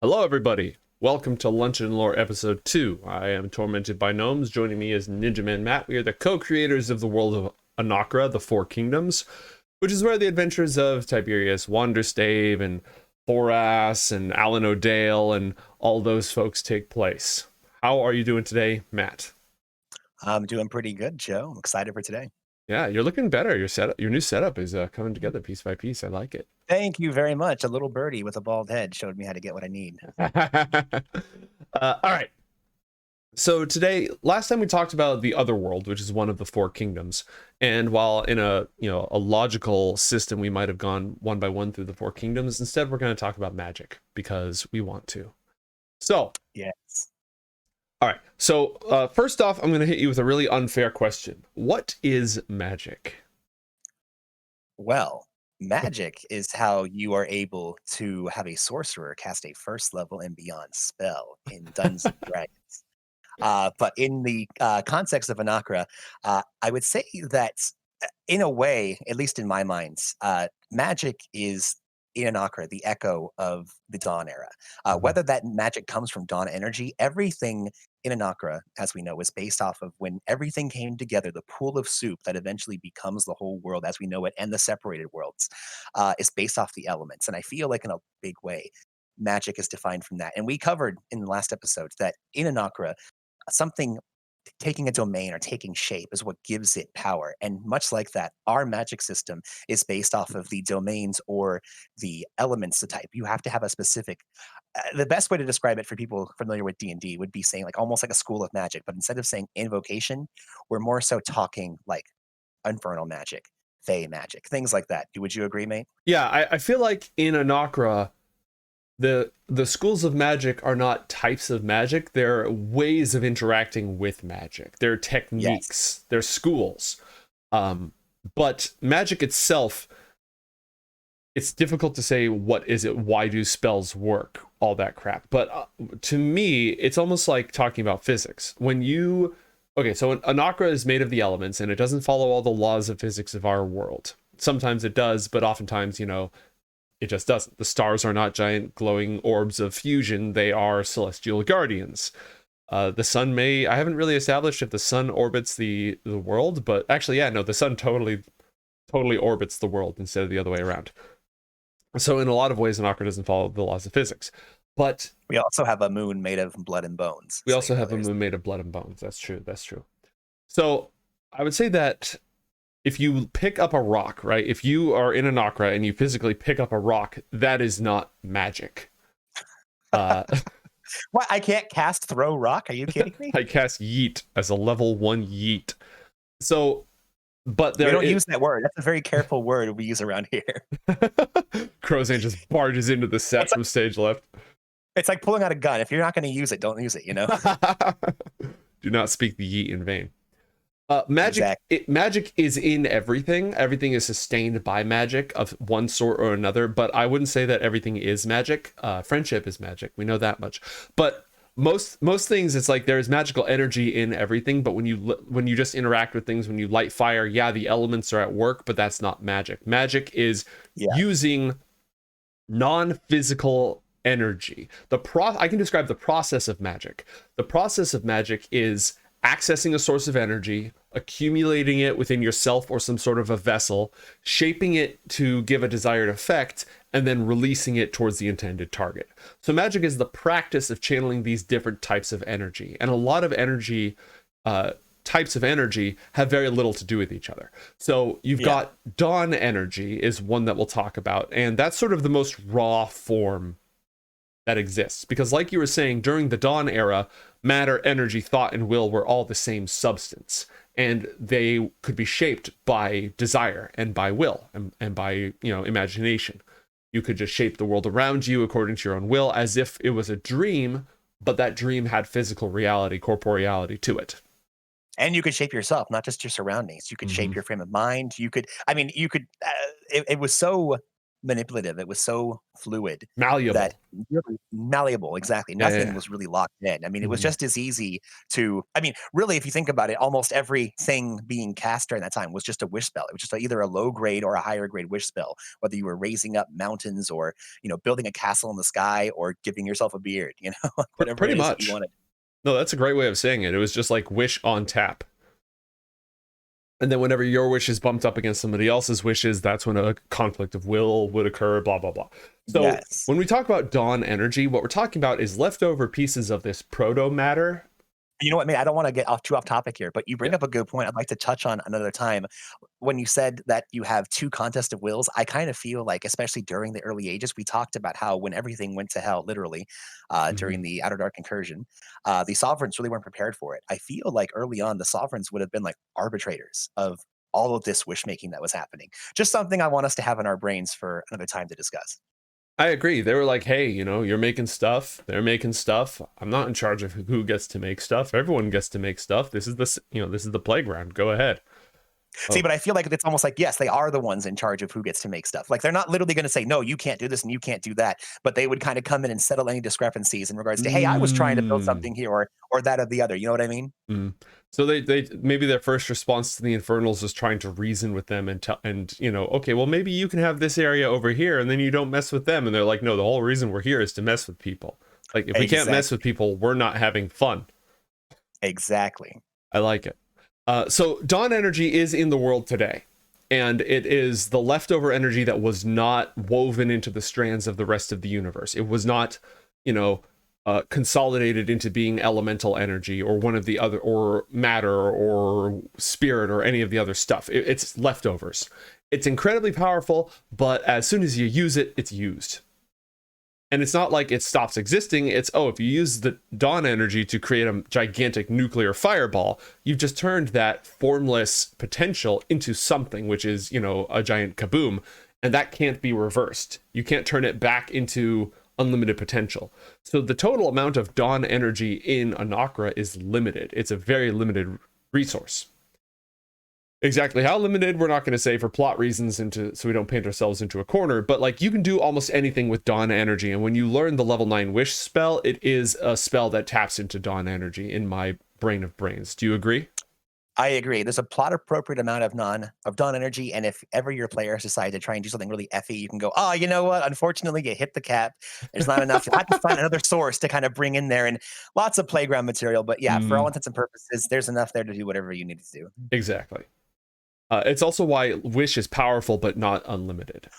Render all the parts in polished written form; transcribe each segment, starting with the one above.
Hello, everybody. Welcome to Lunch and Lore Episode 2. I am Tormented by Gnomes. Joining me is Ninja Man Matt. We are the co-creators of the world of Anakra, the Four Kingdoms, which is where the adventures of Tiberius, Wanderstave, and Thoras, and Alan O'Dale, and all those folks take place. How are you doing today, Matt? I'm doing pretty good, Joe. I'm excited for today. Yeah, you're looking better. Your new setup is coming together piece by piece. I like it. Thank you very much. A little birdie with a bald head showed me how to get what I need. All right. So today, last time we talked about the other world, which is one of the four kingdoms. And while in a logical system, we might have gone one by one through the four kingdoms, instead we're going to talk about magic because we want to. So, Yes. all right. So first off, I'm going to hit you with a really unfair question. What is magic? Well, magic is how you are able to have a sorcerer cast a first level and beyond spell in Dungeons and Dragons. But in the context of Anakra, I would say that in a way, at least in my mind, magic is in Anakra the echo of the Dawn era. Mhm. Whether that magic comes from Dawn energy, everything in Anakra, as we know, is based off of when everything came together, the pool of soup that eventually becomes the whole world as we know it and the separated worlds is based off the elements. And I feel like in a big way, magic is defined from that. And we covered in the last episode that in Anakra, something taking a domain or taking shape is what gives it power. And much like that, our magic system is based off of the domains or the elements to type. You have to have a specific. The best way to describe it for people familiar with D&D would be saying like almost like a school of magic, but instead of saying invocation, we're more so talking like infernal magic, fey magic, things like that. Would you agree, mate? Yeah, I feel like in Anakra, the schools of magic are not types of magic. They're ways of interacting with magic. They're Yes. techniques. They're schools. Um, but magic itself, it's difficult to say what is it, why do spells work, all that crap. But to me, it's almost like talking about physics. When you okay, so an Anakra is made of the elements, and it doesn't follow all the laws of physics of our world. Sometimes it does, but oftentimes, it just doesn't. The stars are not giant glowing orbs of fusion, they are celestial guardians. The sun may, I haven't really established if the sun orbits the world, but actually, yeah, no, the sun totally orbits the world instead of the other way around. So in a lot of ways, Anakra doesn't follow the laws of physics. But We also have a moon made of blood and bones. we So, also have a there's moon made of blood and bones. That's true. That's true. So I would say that if you pick up a rock, right? If you are in Anakra and you physically pick up a rock, that is not magic. Uh, what? I can't cast throw rock. Are you kidding me? I cast Yeet as a level 1 Yeet. So, but We there don't is. use that word. That's a very careful word we use around here. Crozan just barges into the set It's like from stage left. it's like pulling out a gun. If you're not going to use it, don't use it. Do not speak the Yeet in vain. Magic, Exactly. magic is in everything. Everything is sustained by magic of one sort or another. But I wouldn't say that everything is magic. Friendship is magic. We know that much. But most things, it's like there's magical energy in everything. But when you just interact with things, when you light fire, yeah, the elements are at work, but that's not magic. Magic is Yeah. using non-physical energy. I can describe the process of magic. The process of magic is accessing a source of energy, accumulating it within yourself or some sort of a vessel, shaping it to give a desired effect, and then releasing it towards the intended target. So magic is the practice of channeling these different types of energy. And a lot of energy types of energy have very little to do with each other. So you've Yeah. got dawn energy is one that we'll talk about, and that's sort of the most raw form that exists, because like you were saying, during the dawn era, matter, energy, thought, and will were all the same substance, and they could be shaped by desire and by will and by imagination. You could just shape the world around you according to your own will, as if it was a dream, but that dream had physical reality, corporeality to it. And you could shape yourself, not just your surroundings. You could Mm-hmm. shape your frame of mind. You could, I mean, you could, it was so manipulative, it was so fluid that Malleable. really malleable, exactly. Yeah, yeah, Nothing yeah. was really locked in. I mean, it was Mhm. just as easy to, I mean, really, if you think about it, almost everything being cast during that time was just a wish spell. It was just either a low grade or a higher grade wish spell, whether you were raising up mountains or, building a castle in the sky or giving yourself a beard, whatever Pretty it is that you much. wanted. No, that's a great way of saying it. It was just like wish on tap. And then whenever your wish is bumped up against somebody else's wishes, that's when a conflict of will would occur, blah, blah, blah. So Yes. when we talk about dawn energy, what we're talking about is leftover pieces of this proto matter. You know what, man? I don't want to get too off topic here, but you Yeah. bring up a good point. I'd like to touch on another time when you said that you have two contest of wills. I kind of feel like, especially during the early ages, we talked about how when everything went to hell, literally, Mhm. during the Outer Dark incursion, the sovereigns really weren't prepared for it. I feel like early on, the sovereigns would have been like arbitrators of all of this wish making that was happening. Just something I want us to have in our brains for another time to discuss. I agree. They were like, hey, you're making stuff. They're making stuff. I'm not in charge of who gets to make stuff. Everyone gets to make stuff. This is the playground. Go ahead. See, Oh. but I feel like it's almost like, yes, they are the ones in charge of who gets to make stuff. Like they're not literally going to say, no, you can't do this and you can't do that. But they would kind of come in and settle any discrepancies in regards to, hey, I was trying to build Mm. something here or that or the other. You know what I mean? Mm. So they maybe their first response to the Infernals was trying to reason with them and tell and okay, well maybe you can have this area over here and then you don't mess with them, and they're like, no, the whole reason we're here is to mess with people. Like if we can't mess with Exactly. people, we're not having fun. Exactly. I like it. So dawn energy is in the world today, and it is the leftover energy that was not woven into the strands of the rest of the universe. It was not, you know, consolidated into being elemental energy or one of the other, or matter or spirit or any of the other stuff. It's leftovers. It's incredibly powerful, but as soon as you use it, it's used. And it's not like it stops existing. It's, oh, if you use the dawn energy to create a gigantic nuclear fireball, you've just turned that formless potential into something, which is, a giant kaboom. And that can't be reversed. You can't turn it back into unlimited potential. So the total amount of dawn energy in Anakra is limited. It's a very limited resource. Exactly how limited, we're not going to say for plot reasons, so we don't paint ourselves into a corner, but like you can do almost anything with dawn energy, and when you learn the level 9 wish spell, it is a spell that taps into dawn energy in my brain of brains. Do you agree? I agree. There's a plot appropriate amount of dawn energy, and if ever your players decide to try and do something really effy, you can go, oh, you know what? Unfortunately, you hit the cap. There's not enough. You'll have to find another source to kind of bring in there, and lots of playground material. But yeah, for all Mm, intents and purposes, there's enough there to do whatever you need to do. exactly. It's also why wish is powerful but not unlimited.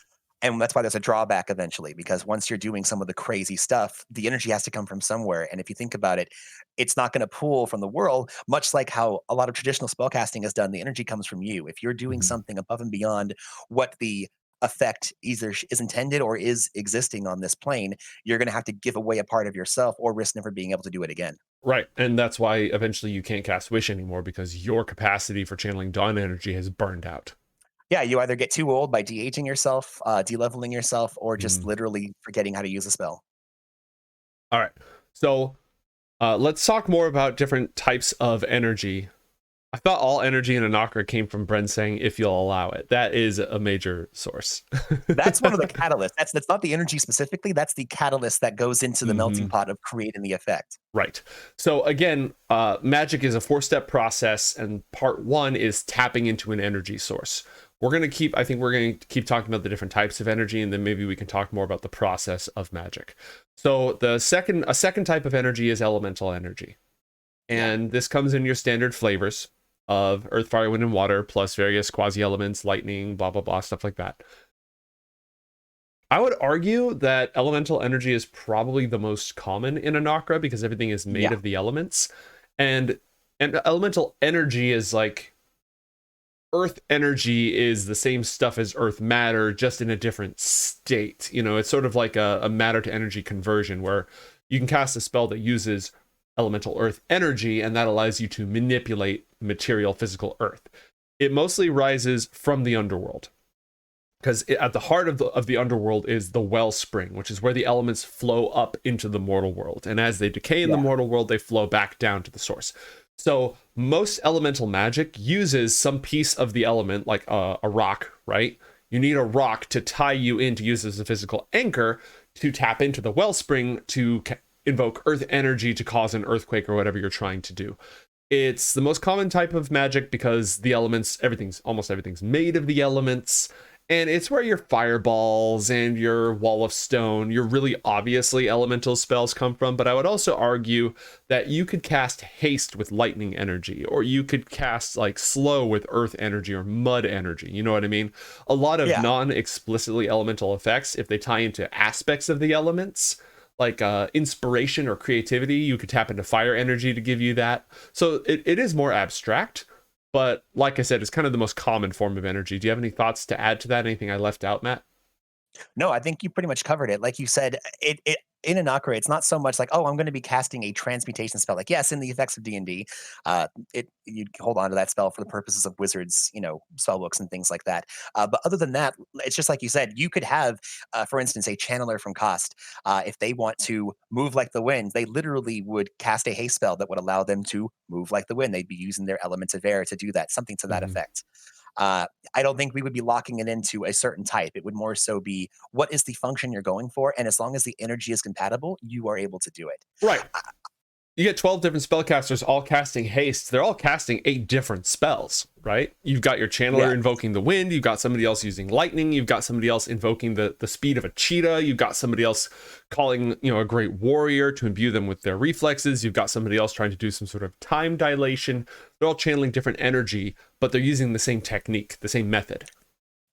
And that's why there's a drawback eventually, because once you're doing some of the crazy stuff, the energy has to come from somewhere. And if you think about it, it's not going to pool from the world, much like how a lot of traditional spellcasting is done. The energy comes from you. If you're doing Mhm. something above and beyond what the effect either is intended or is existing on this plane, you're going to have to give away a part of yourself or risk never being able to do it again. Right, and that's why eventually you can't cast wish anymore, because your capacity for channeling dawn energy has burned out. Yeah, you either get too old by de-aging yourself, de-leveling yourself, or just Mm. literally forgetting how to use a spell. All right, so let's talk more about different types of energy. I thought all energy in Anakra came from Bren saying, if you'll allow it. That is a major source. That's one of the catalysts. That's not the energy specifically, that's the catalyst that goes into the melting Hmm. pot of creating the effect. Right. So again, magic is a 4-step process, and part 1 is tapping into an energy source. I think we're going to keep talking about the different types of energy, and then maybe we can talk more about the process of magic. So a second type of energy is elemental energy. Yeah. And this comes in your standard flavors of earth, fire, wind, and water, plus various quasi elements, lightning, blah, blah, blah, stuff like that. I would argue that elemental energy is probably the most common in Anakra because everything is made Yeah. of the elements. And elemental energy is like earth energy is the same stuff as earth matter, just in a different state. It's sort of like a matter to energy conversion where you can cast a spell that uses elemental earth energy, and that allows you to manipulate material physical earth. It mostly rises from the underworld, because at the heart of the underworld is the wellspring, which is where the elements flow up into the mortal world, and as they decay in the Yeah. mortal world, they flow back down to the source. So most elemental magic uses some piece of the element, like a rock, right? you need a rock to tie you in to use as a physical anchor to tap into the wellspring to invoke earth energy to cause an earthquake or whatever you're trying to do. It's the most common type of magic because the elements, almost everything's made of the elements. And it's where your fireballs and your wall of stone, your really obviously elemental spells come from. But I would also argue that you could cast haste with lightning energy, or you could cast like slow with earth energy or mud energy. You know what I mean? A lot of Yeah. non-explicitly elemental effects, if they tie into aspects of the elements, like inspiration or creativity, you could tap into fire energy to give you that. So it is more abstract, but like I said, it's kind of the most common form of energy. Do you have any thoughts to add to that? Anything I left out, Matt? No, I think you pretty much covered it. Like you said, it in Inokra, it's not so much like, oh, I'm going to be casting a transmutation spell. Like, yes, in the effects of D&D, it you hold on to that spell for the purposes of wizards, spell books and things like that. But other than that, it's just like you said. You could have, for instance, a channeler from Cost. If they want to move like the wind, they literally would cast a haste spell that would allow them to move like the wind. They'd be using their elements of air to do that, something to that Mm-hmm. effect. I don't think we would be locking it into a certain type. It would more so be what is the function you're going for, and as long as the energy is compatible, you are able to do it. Right. You get 12 different spellcasters all casting haste. They're all casting 8 different spells, right? You've got your channeler Yeah, invoking the wind. You've got somebody else using lightning. You've got somebody else invoking the speed of a cheetah. You've got somebody else calling, a great warrior to imbue them with their reflexes. You've got somebody else trying to do some sort of time dilation. They're all channeling different energy, but they're using the same technique, the same method.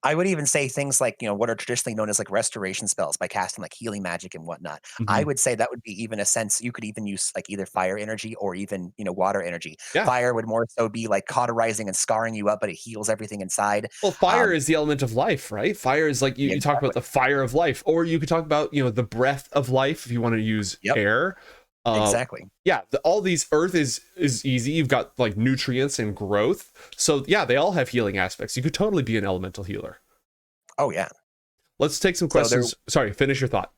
I would even say things like, what are traditionally known as like restoration spells by casting like healing magic and whatnot. I Mhm. would say that would be even a sense you could even use like either fire energy or even, water energy. Yeah. Fire would more so be like cauterizing and scarring you up, but it heals everything inside. Well, fire Um, is the element of life, right? Fire is like yeah, you talk about exactly. the fire of life, or you could talk about, the breath of life if you want to use Yep, air. Uh, exactly. yeah, all these earth is easy. You've got like nutrients and growth. So yeah, they all have healing aspects. You could totally be an elemental healer. Oh yeah. Let's take some So there questions. Sorry, finish your thought.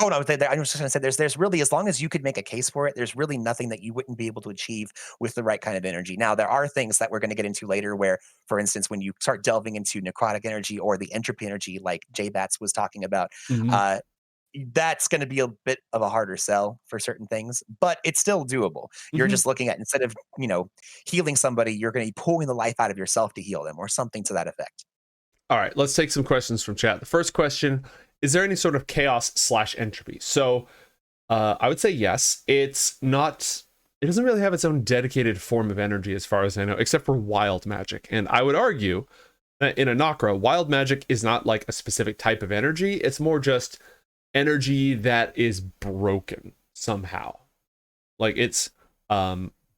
Oh, no, I was just gonna say there's really as long as you could make a case for it, there's really nothing that you wouldn't be able to achieve with the right kind of energy. Now, there are things that we're gonna get into later where, for instance, when you start delving into necrotic energy or the entropy energy like J-Bats was talking about, Mhm. uh, that's gonna be a bit of a harder sell for certain things, but it's still doable. You're Mhm. just looking at instead of, healing somebody, you're gonna be pulling the life out of yourself to heal them or something to that effect. All right, let's take some questions from chat. The first question: is there any sort of chaos slash entropy? So I would say yes. It's not. It doesn't really have its own dedicated form of energy, as far as I know, except for wild magic. And I would argue that in Anakra, wild magic is not like a specific type of energy. It's more just energy that is broken somehow. Like it's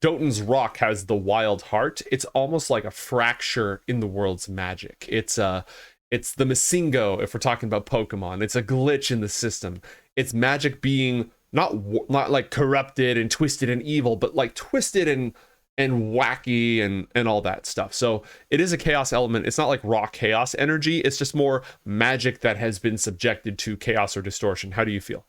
Doton's rock has the wild heart. It's almost like a fracture in the world's magic. It's the Masingo if we're talking about Pokemon. It's a glitch in the system. It's magic being not like corrupted and twisted and evil, but like twisted and wacky and all that stuff. So it is a chaos element. It's not like raw chaos energy. It's just more magic that has been subjected to chaos or distortion. How do you feel?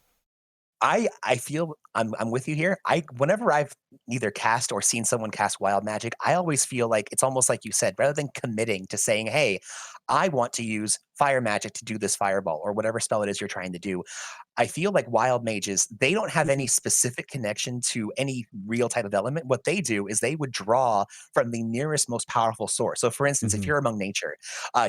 I feel I'm with you here. Whenever I've either cast or seen someone cast wild magic, I always feel like it's almost like you said, rather than committing to saying, "Hey, I want to use fire magic to do this fireball or whatever spell it is you're trying to do." I feel like wild mages, they don't have any specific connection to any real type of element. What they do is they would draw from the nearest, most powerful source. So, for instance, if Mhm. you're among nature,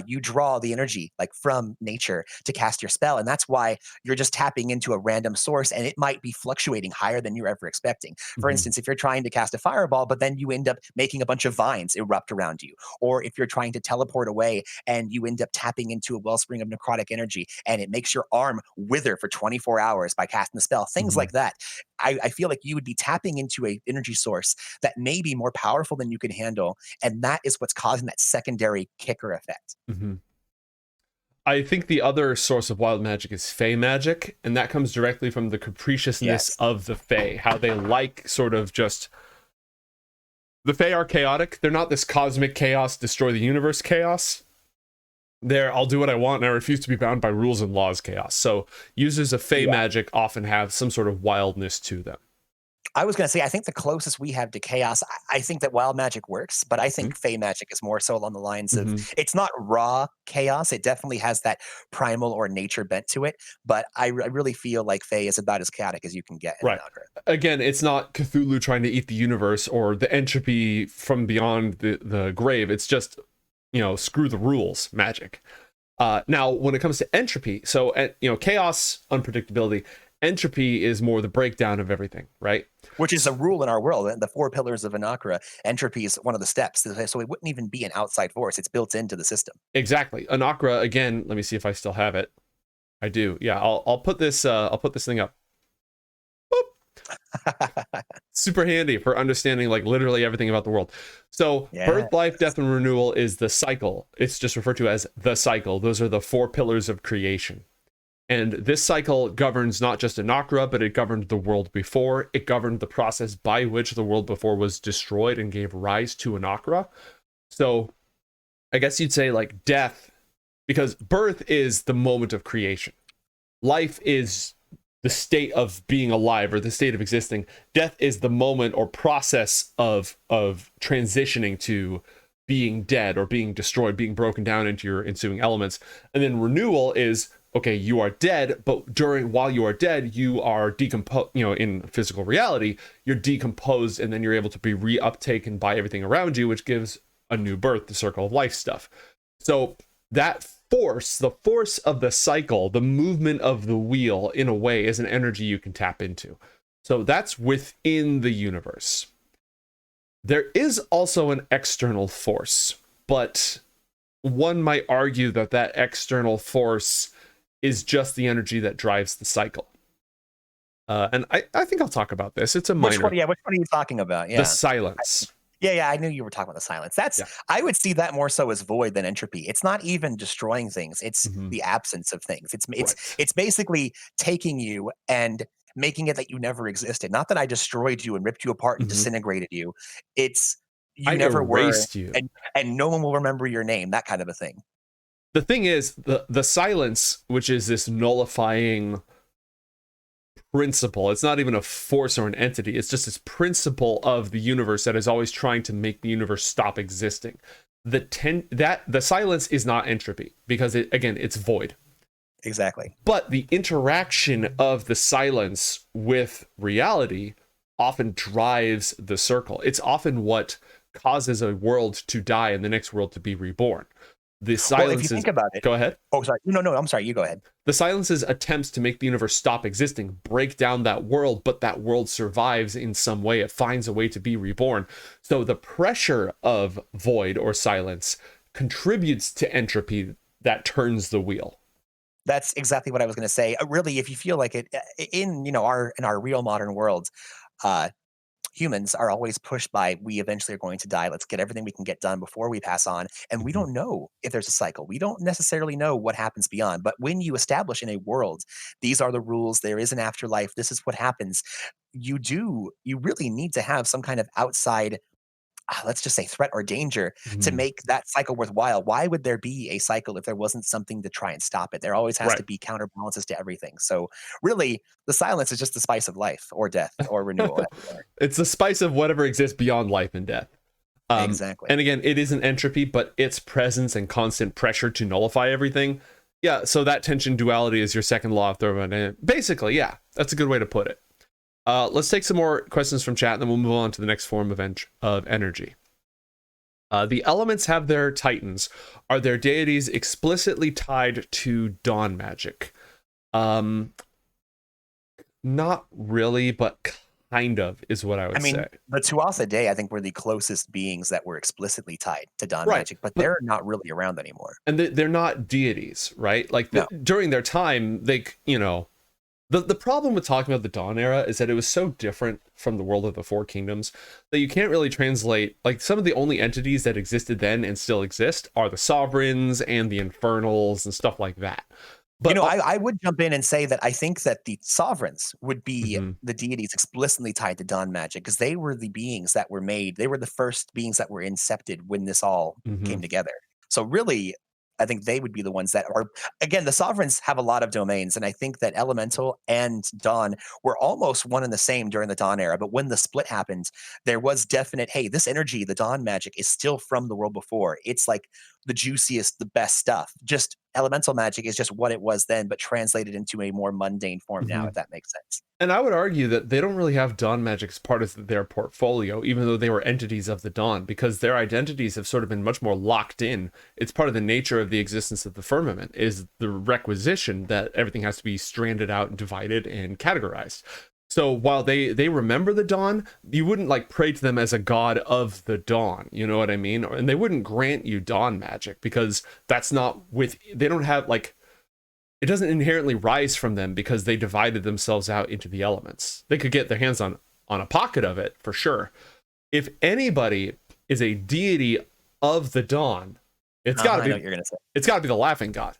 you draw the energy like from nature to cast your spell, and that's why you're just tapping into a random source, and it might be fluctuating higher than you're ever expecting. For Mhm. instance, if you're trying to cast a fireball, but then you end up making a bunch of vines erupt around you, or if you're trying to teleport away and you end up tapping into a wellspring of necrotic energy, and it makes your arm wither for 24 hours by casting the spell, things Mhm. like that. I feel like you would be tapping into a energy source that may be more powerful than you can handle, and that is what's causing that secondary kicker effect. Mhm. I think the other source of wild magic is Fey magic, and that comes directly from the capriciousness Yes. of the Fey, how they like sort of just. The Fey are chaotic. They're not this cosmic chaos, destroy the universe chaos. They're, I'll do what I want and I refuse to be bound by rules and laws chaos. So users of Fey Yeah. magic often have some sort of wildness to them. I was gonna say, I think the closest we have to chaos, I think that wild magic works, but I think fey magic is more so along the lines of Mm-hmm. it's not raw chaos. It definitely has that primal or nature bent to it, but I really feel like fey is about as chaotic as you can get in Right. Anakra. Again, it's not Cthulhu trying to eat the universe or the entropy from beyond the grave. It's just, screw the rules magic. Now, when it comes to entropy, so, chaos, unpredictability, entropy is more the breakdown of everything, right? Which is a rule in our world. The four pillars of Anakra, entropy is one of the steps. So it wouldn't even be an outside force. It's built into the system. Exactly. Anakra, again, let me see if I still have it. I do. Yeah, I'll put this thing up. Super handy for understanding like literally everything about the world. So Yeah. birth, life, death, and renewal is the cycle. It's just referred to as the cycle. Those are the four pillars of creation. And this cycle governs not just Anakra, but it governed the world before. It governed the process by which the world before was destroyed and gave rise to Anakra. So I guess you'd say like death, because birth is the moment of creation. Life is the state of being alive or the state of existing. Death is the moment or process of transitioning to being dead or being destroyed, being broken down into your ensuing elements. And then renewal is, okay, you are dead, but while you are dead, you are decomposed, in physical reality, you're decomposed, and then you're able to be reuptaken by everything around you, which gives a new birth, the circle of life stuff. So that force, the force of the cycle, the movement of the wheel, in a way, is an energy you can tap into. So that's within the universe. There is also an external force, but one might argue that that external force is just the energy that drives the cycle. And I think I'll talk about this. It's a Which one? minor. Yeah. Which one are you talking about? The Yeah. silence. Yeah. I knew you were talking about the silence. That's Yeah. I would see that more so as void than entropy. It's not even destroying things. It's Mm-hmm. the absence of things. Right. It's basically taking you and making it that you never existed. Not that I destroyed you and ripped you apart and Mm-hmm. disintegrated you. It's you I never were, erased you. and no one will remember your name. That kind of a thing. The thing is, the silence, which is this nullifying principle, it's not even a force or an entity, it's just this principle of the universe that is always trying to make the universe stop existing. The silence is not entropy, because it's void. Exactly. But the interaction of the silence with reality often drives the circle. It's often what causes a world to die and the next world to be reborn. The Well, if you silence is. think about it, Go ahead. oh, sorry. No. I'm sorry. You go ahead. The silence's attempts to make the universe stop existing break down that world, but that world survives in some way. It finds a way to be reborn. So the pressure of void or silence contributes to entropy that turns the wheel. That's exactly what I was going to say. Really, if you feel like it in our real modern world, uh, humans are always pushed by we eventually are going to die. Let's get everything we can get done before we pass on. And we Mhm. don't know if there's a cycle. We don't necessarily know what happens beyond. But when you establish in a world, these are the rules. There is an afterlife. This is what happens. You really need to have some kind of outside, let's just say, threat or danger to Mhm. make that cycle worthwhile. Why would there be a cycle if there wasn't something to try and stop it? There always has to Right. be counterbalances to everything. So really, the silence is just the spice of life or death or renewal. It's the spice of whatever exists beyond life and death. Exactly. And again, it isn't entropy, but its presence and constant pressure to nullify everything. Yeah, so that tension duality is your second law of thermodynamics. Basically, yeah, that's a good way to put it. Let's take some more questions from chat, and then we'll move on to the next form of energy. The elements have their titans. Are their deities explicitly tied to dawn magic? Not really, but kind of is what I I would mean, say. the Tuatha Dei, I think, were the closest beings that were explicitly tied to Dawn Right, magic, but but they're not really around anymore. and they're not deities, right? Like No. during their time, the problem with talking about the Dawn era is that it was so different from the world of the Four Kingdoms that you can't really translate. Like some of the only entities that existed then and still exist are the sovereigns and the infernals and stuff like that. But I would jump in and say that I think that the sovereigns would be Mhm, the deities explicitly tied to dawn magic because they were the beings that were made. They were the first beings that were incepted when this all mhm. came together. So really, I think they would be the ones that are, again, the sovereigns have a lot of domains, and I think that Elemental and Dawn were almost one and the same during the Dawn era. But when the split happened, there was definite, hey, this energy, the Dawn magic, is still from the world before. It's like the juiciest, the best stuff. Just Elemental magic is just what it was then, but translated into a more mundane form now, Mhm. if that makes sense. And I would argue that they don't really have Dawn magic as part of their portfolio, even though they were entities of the Dawn, because their identities have sort of been much more locked in. It's part of the nature of the existence of the firmament, is the requisition that everything has to be stranded out and divided and categorized. So while they remember the Dawn, you wouldn't like pray to them as a god of the Dawn, you know what I mean? And they wouldn't grant you Dawn magic because that's not with, they don't have like, it doesn't inherently rise from them because they divided themselves out into the elements. They could get their hands on a pocket of it for sure. If anybody is a deity of the Dawn, it's got to I know be, what you're gonna say. it's got to be the laughing god.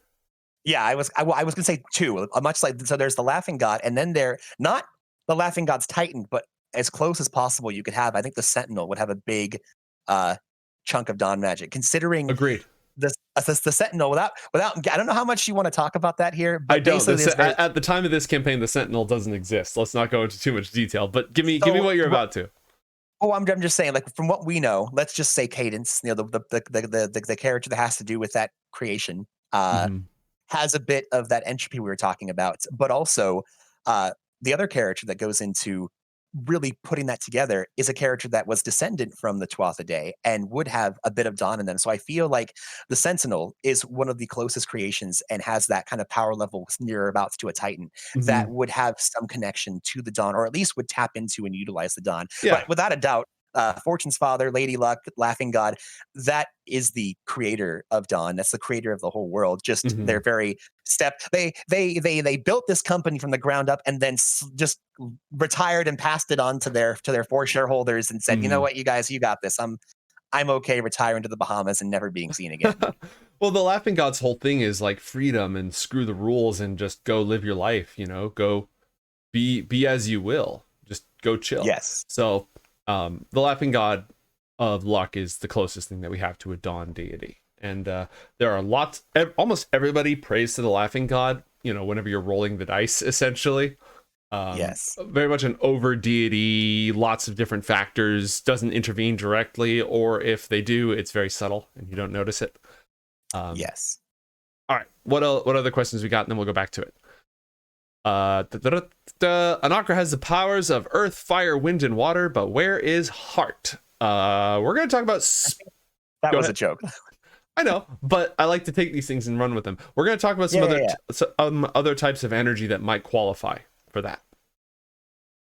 Yeah, I was gonna say two, much like, so there's the laughing god, and then there, not the laughing god's Titan, but as close as possible you could have. I think the Sentinel would have a big uh, chunk of Dawn magic, considering Agreed. the Sentinel. Without, I don't know how much you want to talk about that here, I but don't. basically, This, at the time of this campaign, the Sentinel doesn't exist. Let's not go into too much detail. But give me what you're about to. Oh, I'm just saying, like, from what we know, let's just say Cadence, the character that has to do with that creation, Mhm. has a bit of that entropy we were talking about, but also uh, the other character that goes into really putting that together is a character that was descendant from the Tuatha Dé and would have a bit of Dawn in them. So I feel like the Sentinel is one of the closest creations and has that kind of power level near about to a Titan that Mhm. would have some connection to the Dawn, or at least would tap into and utilize the Dawn. Yeah. But without a doubt, Fortune's father, Lady Luck, Laughing God, that is the creator of Dawn. That's the creator of the whole world. Just Mhm. they're very they built this company from the ground up and then just retired and passed it on to their four shareholders and said, you know Mhm. what, you guys, you got this. I'm okay retiring to the Bahamas and never being seen again. Well, the Laughing God's whole thing is like freedom and screw the rules and just go live your life. You know, go be as you will. Just go chill. Yes. So, the Laughing God of luck is the closest thing that we have to a Dawn deity. And there are lots, almost everybody prays to the Laughing God, you know, whenever you're rolling the dice, essentially. Yes. Very much an over deity, lots of different factors, doesn't intervene directly, or if they do, it's very subtle and you don't notice it. Yes. All right, what other questions we got, and then we'll go back to it. Anakra has the powers of earth, fire, wind, and water, but where is heart? We're going to talk about That go was ahead. a joke. I know, but I like to take these things and run with them. We're going to talk about some other types of energy that might qualify for that.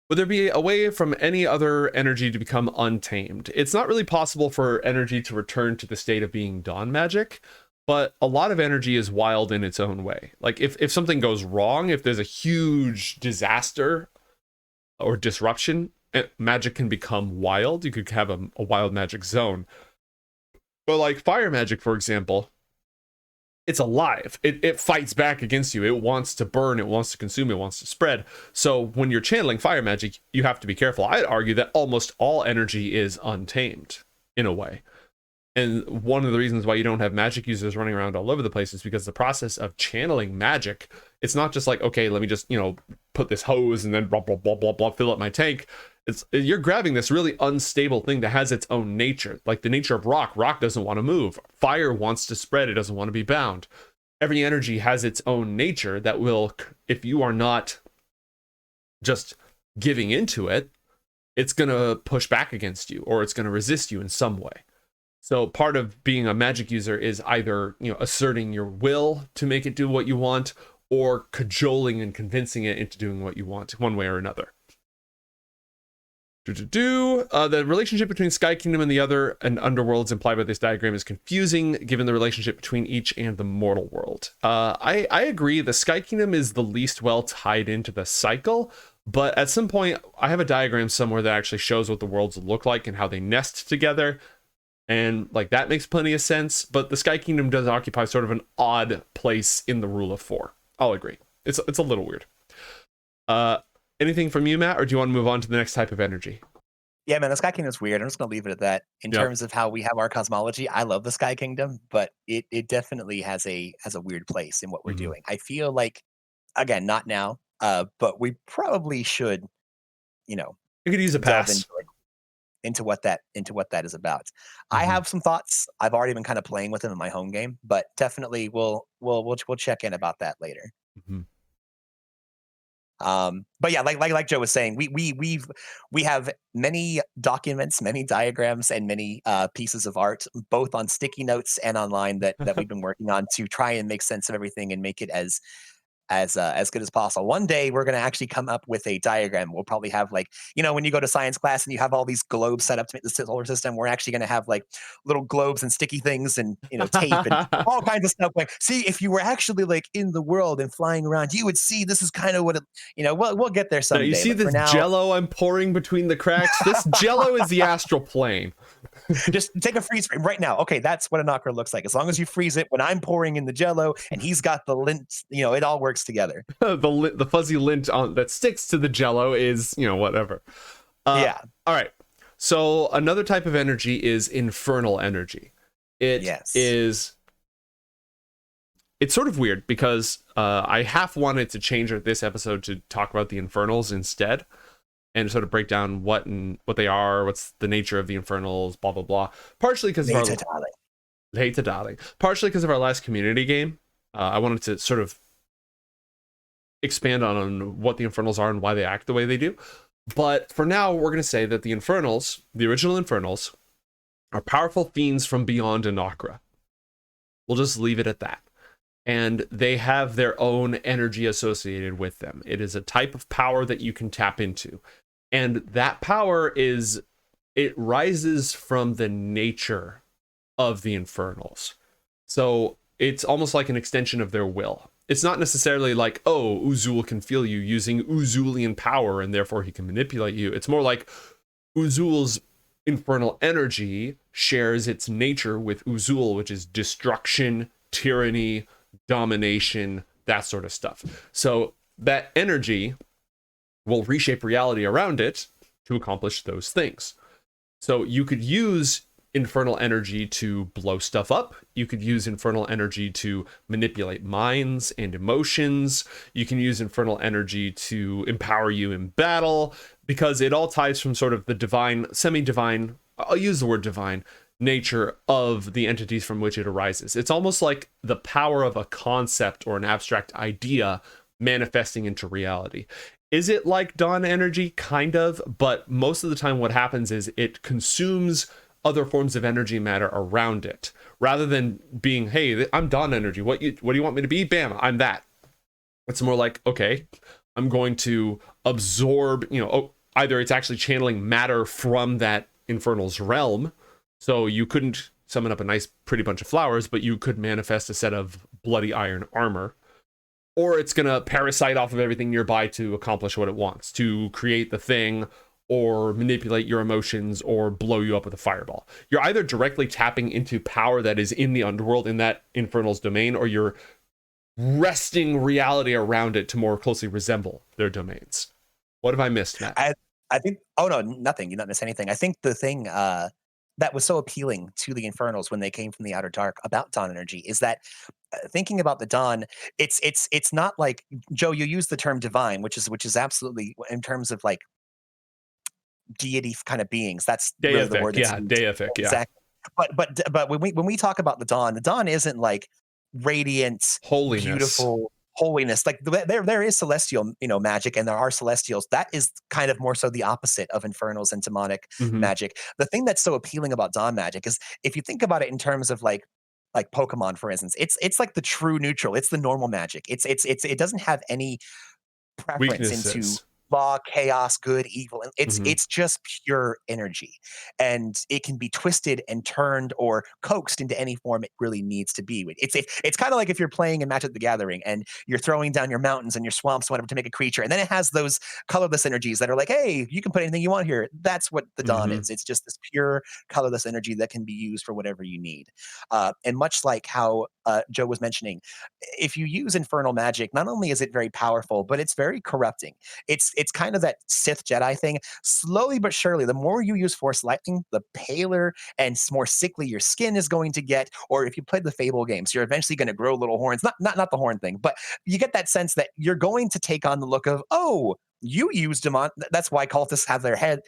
Would there be a way from any other energy to become untamed? It's not really possible for energy to return to the state of being dawn magic, but a lot of energy is wild in its own way. Like if something goes wrong, if there's a huge disaster or disruption, magic can become wild. You could have a wild magic zone. But like fire magic, for example, it's alive. It fights back against you. It wants to burn, it wants to consume, it wants to spread. So when you're channeling fire magic, you have to be careful. I'd argue that almost all energy is untamed in a way. And one of the reasons why you don't have magic users running around all over the place is because the process of channeling magic, it's not just like, okay, let me just, put this hose and then blah, blah, blah, blah, blah, fill up my tank. You're grabbing this really unstable thing that has its own nature, like the nature of rock. Rock doesn't want to move. Fire wants to spread. It doesn't want to be bound. Every energy has its own nature that will, if you are not just giving into it, it's going to push back against you or it's going to resist you in some way. So part of being a magic user is either, asserting your will to make it do what you want or cajoling and convincing it into doing what you want one way or another. The relationship between Sky Kingdom and the other and underworlds implied by this diagram is confusing given the relationship between each and the mortal world. I agree. The Sky Kingdom is the least well tied into the cycle, but at some point I have a diagram somewhere that actually shows what the worlds look like and how they nest together. And like that makes plenty of sense, but the Sky Kingdom does occupy sort of an odd place in the rule of 4. I'll agree. It's a little weird. Anything from you, Matt, or do you want to move on to the next type of energy? Yeah, man, the Sky Kingdom's weird. I'm just gonna leave it at that. In Yep. terms of how we have our cosmology, I love the Sky Kingdom, but it definitely has a weird place in what we're Hmm. doing. I feel like, again, not now, but we probably should, you know, You could use a delve pass. into what that is about. I Hmm. have some thoughts. I've already been kind of playing with them in my home game, but definitely we'll check in about that later. Hmm. But yeah, like Joe was saying, we have many documents, many diagrams, and many pieces of art, both on sticky notes and online that we've been working on to try and make sense of everything and make it as good as possible. One day we're going to actually come up with a diagram. We'll probably have like, when you go to science class and you have all these globes set up to make the solar system, we're actually going to have like little globes and sticky things and tape and all kinds of stuff. Like, see, if you were actually like in the world and flying around, you would see this is kind of what it, we'll get there Now you someday. see But for this now, jello I'm pouring between the cracks? This jello is the astral plane. just take a freeze frame right now. Okay, that's what an okra looks like. As long as you freeze it when I'm pouring in the jello and he's got the lint, it all works together. The fuzzy lint on that sticks to the jello is, whatever. Yeah. All right. So another type of energy is infernal energy. It Yes. is it's sort of weird because I half wanted to change this episode to talk about the infernals instead and sort of break down what they are, what's the nature of the infernals, blah blah blah. Partially because of our Later, darling. Hate darling. Partially because of our last community game. I wanted to sort of expand on what the infernals are and why they act the way they do. But for now, we're going to say that the infernals, the original infernals, are powerful fiends from beyond Anakra. We'll just leave it at that. And they have their own energy associated with them. It is a type of power that you can tap into. And that power it rises from the nature of the infernals. So it's almost like an extension of their will. It's not necessarily like, oh, Uzul can feel you using Uzulian power and therefore he can manipulate you. It's more like Uzul's infernal energy shares its nature with Uzul, which is destruction, tyranny, domination, that sort of stuff. So that energy will reshape reality around it to accomplish those things. So you could use infernal energy to blow stuff up. You could use infernal energy to manipulate minds and emotions. You can use infernal energy to empower you in battle because it all ties from sort of the divine, semi-divine, I'll use the word divine, nature of the entities from which it arises. It's almost like the power of a concept or an abstract idea manifesting into reality. Is it like dawn energy? Kind of, but most of the time what happens is it consumes other forms of energy matter around it rather than being, hey, I'm dawn energy. What do you want me to be? Bam, I'm that. It's more like, okay, I'm going to absorb, either it's actually channeling matter from that infernal's realm. So you couldn't summon up a nice pretty bunch of flowers, but you could manifest a set of bloody iron armor, or it's going to parasite off of everything nearby to accomplish what it wants, to create the thing or manipulate your emotions or blow you up with a fireball. You're either directly tapping into power that is in the underworld in that infernal's domain, or you're wresting reality around it to more closely resemble their domains. What have I missed, Matt? I think oh, no, nothing, you did not miss anything. I think the thing, that was so appealing to the Infernals when they came from the Outer Dark about Dawn energy is that, thinking about the Dawn, it's not like Joe, you use the term divine, which is absolutely in terms of, like, deity kind of beings, that's really the Deific, word that's yeah, used. deific, yeah. Exactly. But when we talk about the Dawn isn't like radiant, Holiness. beautiful holiness. Like there is celestial, magic, and there are celestials. That is kind of more so the opposite of infernals and demonic Mm-hmm. magic. The thing that's so appealing about Dawn magic is if you think about it in terms of like Pokemon, for instance, it's like the true neutral. It's the normal magic. It doesn't have any preference into Weaknesses. law, chaos, good, evil. And it's Mm-hmm. it's just pure energy. And it can be twisted and turned or coaxed into any form it really needs to be. It's kind of like if you're playing in Magic the Gathering and you're throwing down your mountains and your swamps, whatever, to make a creature. And then it has those colorless energies that are like, hey, you can put anything you want here. That's what the Dawn Mm-hmm. is. It's just this pure colorless energy that can be used for whatever you need. And much like how Joe was mentioning, if you use infernal magic, not only is it very powerful, but it's very corrupting. it's kind of that Sith Jedi thing. Slowly but surely, the more you use Force lightning, the paler and more sickly your skin is going to get. Or if you played the Fable games, you're eventually going to grow little horns. Not the horn thing, but you get that sense that you're going to take on the look of, oh, you used them on. That's why cultists have their heads,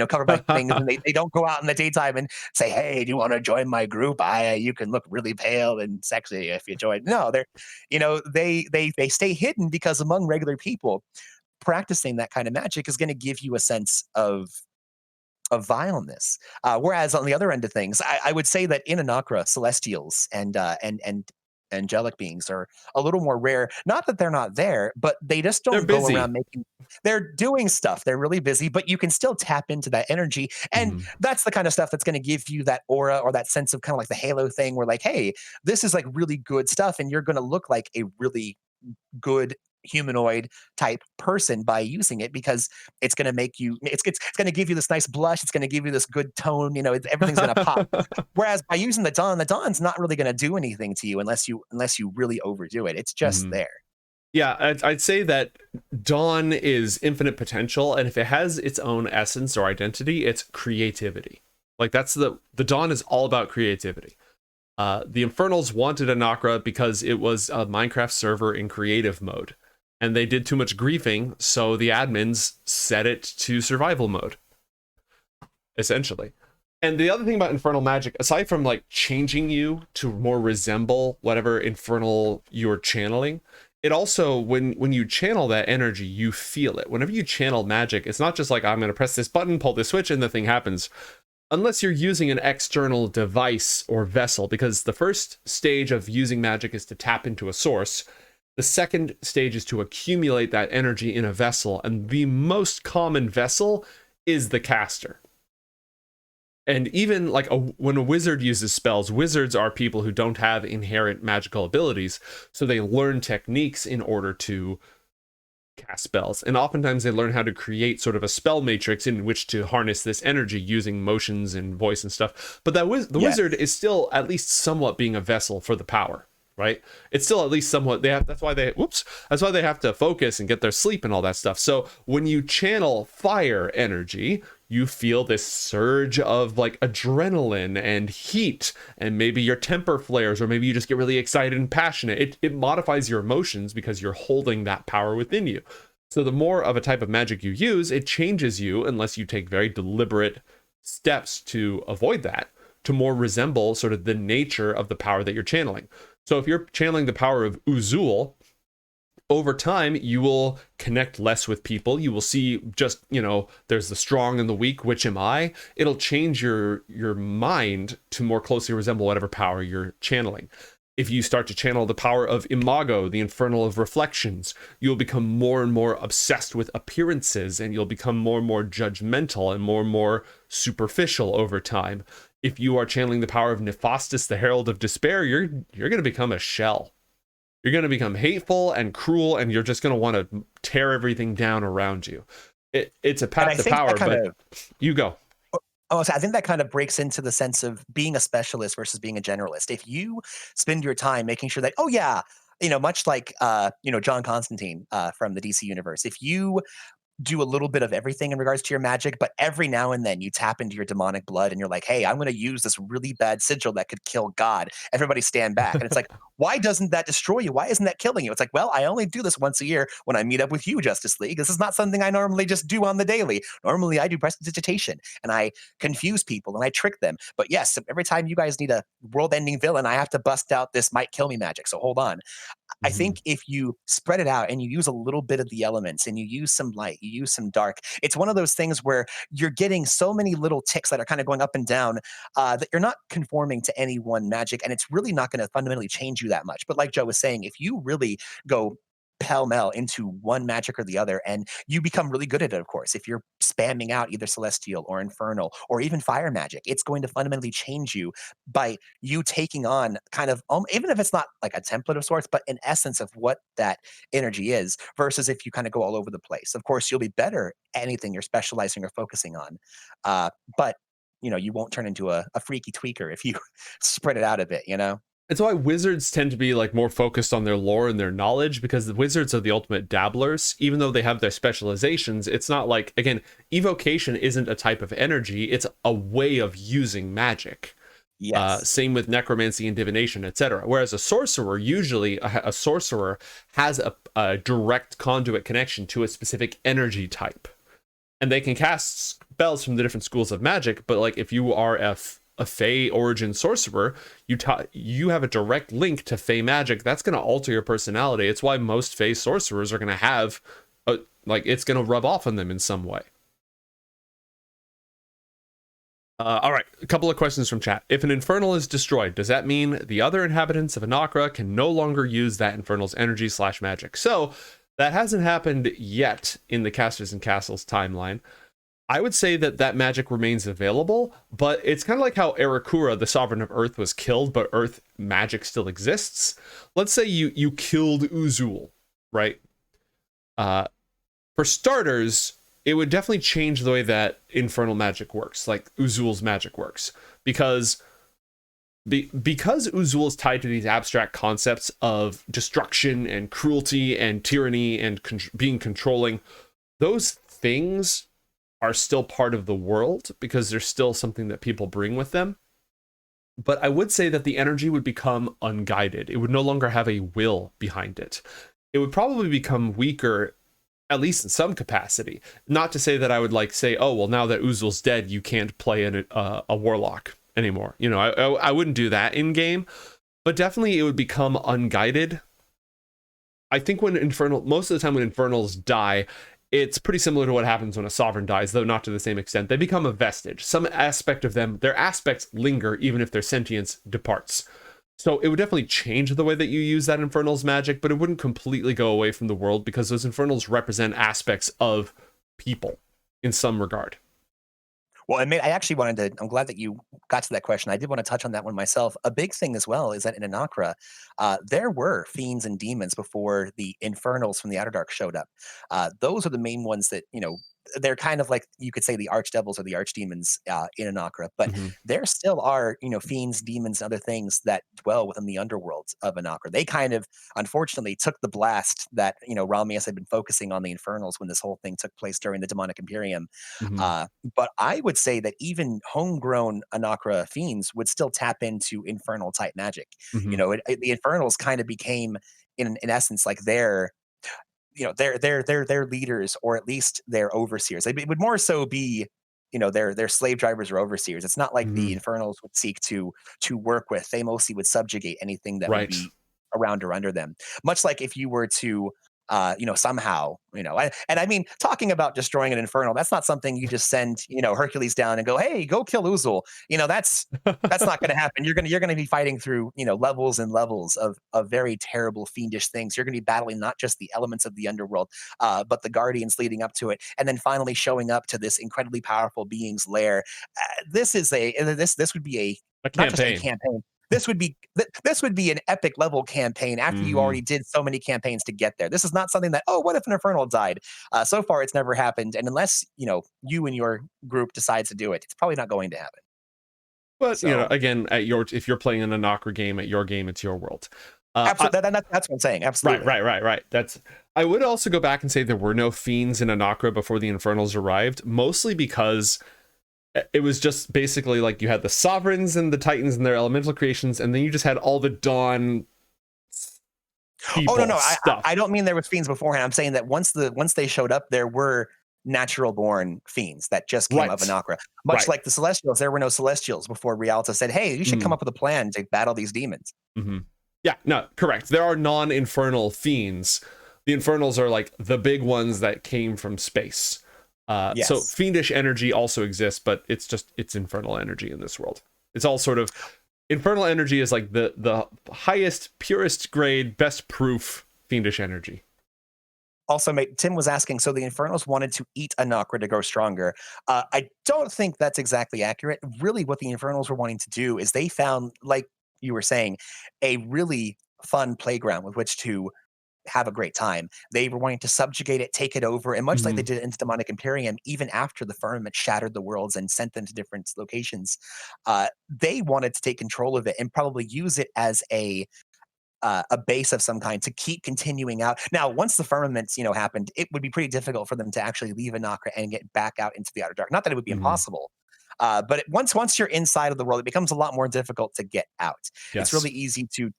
covered by things, and they don't go out in the daytime and say, "Hey, do you want to join my group? You can look really pale and sexy if you join." No, they stay hidden because among regular people, practicing that kind of magic is going to give you a sense of vileness. Whereas on the other end of things, I would say that in Anakra, celestials and angelic beings are a little more rare. Not that they're not there, but they just They're don't go around busy. making. They're doing stuff. They're really busy, but you can still tap into that energy, and Mhm. that's the kind of stuff that's going to give you that aura or that sense of kind of like the Halo thing, where like, hey, this is like really good stuff, and you're going to look like a really good humanoid type person by using it because it's going to make you it's going to give you this nice blush, it's going to give you this good tone, everything's going to pop. Whereas by using the dawn's not really going to do anything to you unless you really overdo it. It's just Mhm. there. Yeah, I'd say that Dawn is infinite potential, and if it has its own essence or identity, it's creativity. Like that's the Dawn is all about creativity. The Infernals wanted a Nakra because it was a Minecraft server in creative mode, and they did too much griefing, so the admins set it to survival mode, essentially. And the other thing about infernal magic, aside from like changing you to more resemble whatever infernal you're channeling, it also when you channel that energy, you feel it. Whenever you channel magic, it's not just like I'm going to press this button, pull this switch, and the thing happens. Unless you're using an external device or vessel, because the first stage of using magic is to tap into a source. The second stage is to accumulate that energy in a vessel, and the most common vessel is the caster. And even like when a wizard uses spells, wizards are people who don't have inherent magical abilities, so they learn techniques in order to cast spells. And oftentimes they learn how to create sort of a spell matrix in which to harness this energy using motions and voice and stuff. But the Yes. wizard is still at least somewhat being a vessel for the power, right? It's still at least somewhat they have that's why they have to focus and get their sleep and all that stuff. So when you channel fire energy, you feel this surge of like adrenaline and heat, and maybe your temper flares, or maybe you just get really excited and passionate. It modifies your emotions because you're holding that power within you. So the more of a type of magic you use, it changes you unless you take very deliberate steps to avoid that, to more resemble sort of the nature of the power that you're channeling. So if you're channeling the power of Uzul, over time you will connect less with people. You will see just, there's the strong and the weak, which am I. It'll change your mind to more closely resemble whatever power you're channeling. If you start to channel the power of Imago, the infernal of reflections, you'll become more and more obsessed with appearances, and you'll become more and more judgmental and more superficial over time. If you are channeling the power of Nephastus, the herald of despair, you're going to become a shell. You're going to become hateful and cruel, and you're just going to want to tear everything down around you. It's a And path I to think that power, kind but of you go. Oh, so I think that kind of breaks into the sense of being a specialist versus being a generalist. If you spend your time making sure that, oh yeah, much like John Constantine from the DC universe, if you do a little bit of everything in regards to your magic, but every now and then you tap into your demonic blood and you're like, hey, I'm going to use this really bad sigil that could kill God. Everybody stand back. And it's like, why doesn't that destroy you? Why isn't that killing you? It's like, well, I only do this once a year when I meet up with you, Justice League. This is not something I normally just do on the daily. Normally I do prestidigitation and I confuse people and I trick them. But yes, every time you guys need a world ending villain, I have to bust out this might kill me magic. So hold on. I Mhm. think if you spread it out and you use a little bit of the elements and you use some light, you use some dark, it's one of those things where you're getting so many little ticks that are kind of going up and down that you're not conforming to any one magic. And it's really not going to fundamentally change you that much. But like Joe was saying, if you really go pell mell into one magic or the other, and you become really good at it, of course. If you're spamming out either celestial or infernal or even fire magic, it's going to fundamentally change you by you taking on kind of even if it's not like a template of sorts, but an essence of what that energy is, versus if you kind of go all over the place. Of course, you'll be better at anything you're specializing or focusing on, but you won't turn into a freaky tweaker if you spread it out a bit. It's why wizards tend to be like more focused on their lore and their knowledge, because the wizards are the ultimate dabblers. Even though they have their specializations, it's not like, again, evocation isn't a type of energy, it's a way of using magic. Yes. Same with necromancy and divination, etc. Whereas a sorcerer, usually a sorcerer has a direct conduit connection to a specific energy type, and they can cast spells from the different schools of magic. But like if you are a Fey origin sorcerer, you have a direct link to Fey magic. That's going to alter your personality. It's why most Fey sorcerers are going to have like it's going to rub off on them in some way. All right, a couple of questions from chat. If an infernal is destroyed, does that mean the other inhabitants of Anakra can no longer use that infernal's energy / magic? So that hasn't happened yet in the Casters and Castles timeline. I would say that that magic remains available, but it's kind of like how Arakura, the Sovereign of Earth, was killed, but Earth magic still exists. Let's say you killed Uzul, right? For starters, it would definitely change the way that infernal magic works, like Uzul's magic works, because because Uzul is tied to these abstract concepts of destruction and cruelty and tyranny and being controlling. Those things are still part of the world because there's still something that people bring with them. But I would say that the energy would become unguided. It would no longer have a will behind it. It would probably become weaker, at least in some capacity. Not to say that I would like say, oh, well, now that Uzul's dead, you can't play a warlock anymore. You know, I wouldn't do that in game, but definitely it would become unguided. I think most of the time when infernals die, it's pretty similar to what happens when a sovereign dies, though not to the same extent. They become a vestige. Some aspect of them, their aspects linger even if their sentience departs. So it would definitely change the way that you use that infernal's magic, but it wouldn't completely go away from the world because those infernals represent aspects of people in some regard. Well, I actually wanted to. I'm glad that you got to that question. I did want to touch on that one myself. A big thing as well is that in Anakra, there were fiends and demons before the infernals from the Outer Dark showed up. Those are the main ones that they're kind of like you could say the archdevils or the archdemons in Anakra, but Mm-hmm. there still are fiends, demons, and other things that dwell within the underworld of Anakra. They kind of unfortunately took the blast that Ramius had been focusing on the infernals when this whole thing took place during the demonic imperium. Mm-hmm. But I would say that even homegrown Anakra fiends would still tap into infernal type magic. Mm-hmm. The infernals kind of became in essence like their leaders, or at least their overseers. It would more so be their slave drivers or overseers. It's not like the Mm-hmm. infernals would seek to work with. They mostly would subjugate anything that would Right. be around or under them. Much like if you were to somehow, and I mean, talking about destroying an infernal, that's not something you just send, Hercules down and go, hey, go kill Uzul. That's not going to happen. You're going to be fighting through, levels and levels of very terrible fiendish things. You're going to be battling not just the elements of the underworld, but the guardians leading up to it, and then finally showing up to this incredibly powerful being's lair. This would be A not just a campaign. campaign. This would be an epic level campaign after you Mm-hmm. already did so many campaigns to get there. This is not something that, oh, what if an infernal died? So far, it's never happened, and unless you and your group decides to do it, it's probably not going to happen. But So, again, if you're playing an Anakra game at your game, it's your world. absolutely, that's what I'm saying. Right, Absolutely. right. That's. I would also go back and say there were no fiends in Anakra before the Infernals arrived, mostly because it was just basically like you had the sovereigns and the titans and their elemental creations, and then you just had all the dawn Oh no, people no, I stuff. don't mean there was fiends beforehand. I'm saying that once they showed up, there were natural born fiends that just came of Right, Anakra. Much right. like the Celestials, there were no Celestials before Rialta said, "Hey, you should come Mm, up with a plan to battle these demons." hmm. Yeah, no, correct. There are non-infernal fiends. The infernals are like the big ones that came from space. So Yes. fiendish energy also exists, but it's infernal energy in this world. It's all sort of infernal energy is like the highest, purest grade, best proof fiendish energy. Also, Tim was asking, so the Infernals wanted to eat Anakra to grow stronger. I don't think that's exactly accurate. Really, what the Infernals were wanting to do is they found, like you were saying, a really fun playground with which to have a great time. They were wanting to subjugate it, take it over, and much like they Mhm. did in the Demonic Imperium, even after the firmament shattered the worlds and sent them to different locations, they wanted to take control of it and probably use it as a base of some kind to keep continuing out. Now, once the firmaments, happened, it would be pretty difficult for them to actually leave Anakra and get back out into the outer dark. Not that it would be Mhm. impossible, but once you're inside of the world, it becomes a lot more difficult to get out. It's Yes. really easy to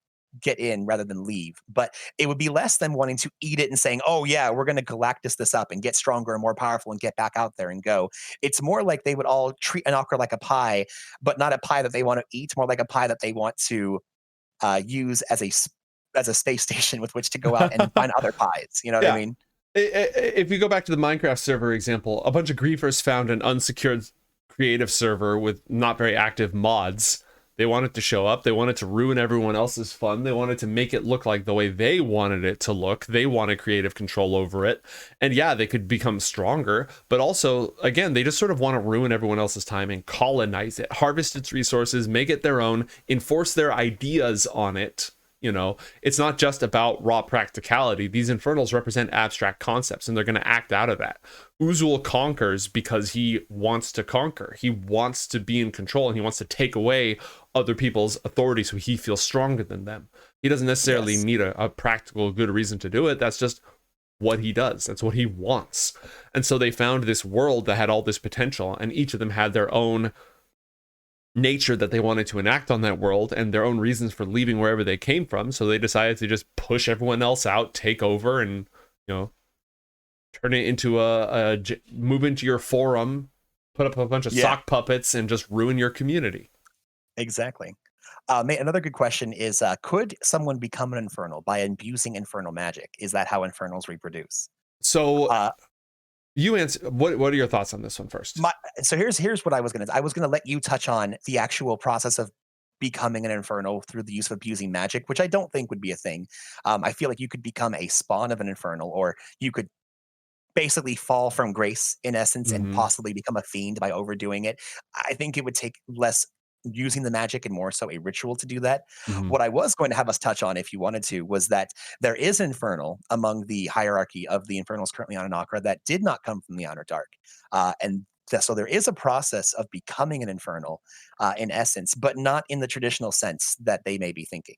get in rather than leave, but it would be less than wanting to eat it and saying, "Oh yeah, we're going to Galactus this up and get stronger and more powerful and get back out there and go." It's more like they would all treat Anakra like a pie, but not a pie that they want to eat, more like a pie that they want to use as a space station with which to go out and find other pies. You know what I Yeah. mean? If you go back to the Minecraft server example, a bunch of griefers found an unsecured creative server with not very active mods. They wanted to show up. They wanted to ruin everyone else's fun. They wanted to make it look like the way they wanted it to look. They wanted creative control over it. And yeah, they could become stronger, but also, again, they just sort of want to ruin everyone else's time and colonize it, harvest its resources, make it their own, enforce their ideas on it. It's not just about raw practicality. These infernals represent abstract concepts, and they're going to act out of that. Uzul conquers because he wants to conquer. He wants to be in control, and he wants to take away other people's authority so he feels stronger than them. He doesn't necessarily Yes. need a practical good reason to do it. That's just what he does. That's what he wants. And so they found this world that had all this potential, and each of them had their own nature that they wanted to enact on that world and their own reasons for leaving wherever they came from. So they decided to just push everyone else out, take over, and turn it into move into your forum, put up a bunch of Yeah, sock puppets, and just ruin your community. exactly. Another good question is, could someone become an infernal by abusing infernal magic? Is that how infernals reproduce? So Uh, you answer. What are your thoughts on this one first? my so here's what I was gonna let you touch on the actual process of becoming an infernal through the use of abusing magic, which I don't think would be a thing. I feel like you could become a spawn of an infernal, or you could basically fall from grace in essence and Mm-hmm. possibly become a fiend by overdoing it. I think it would take less using the magic and more so a ritual to do that. Mm-hmm. What I was going to have us touch on, if you wanted to, was that there is infernal among the hierarchy of the infernals currently on Anakra that did not come from the Outer Dark. So there is a process of becoming an infernal in essence, but not in the traditional sense that they may be thinking.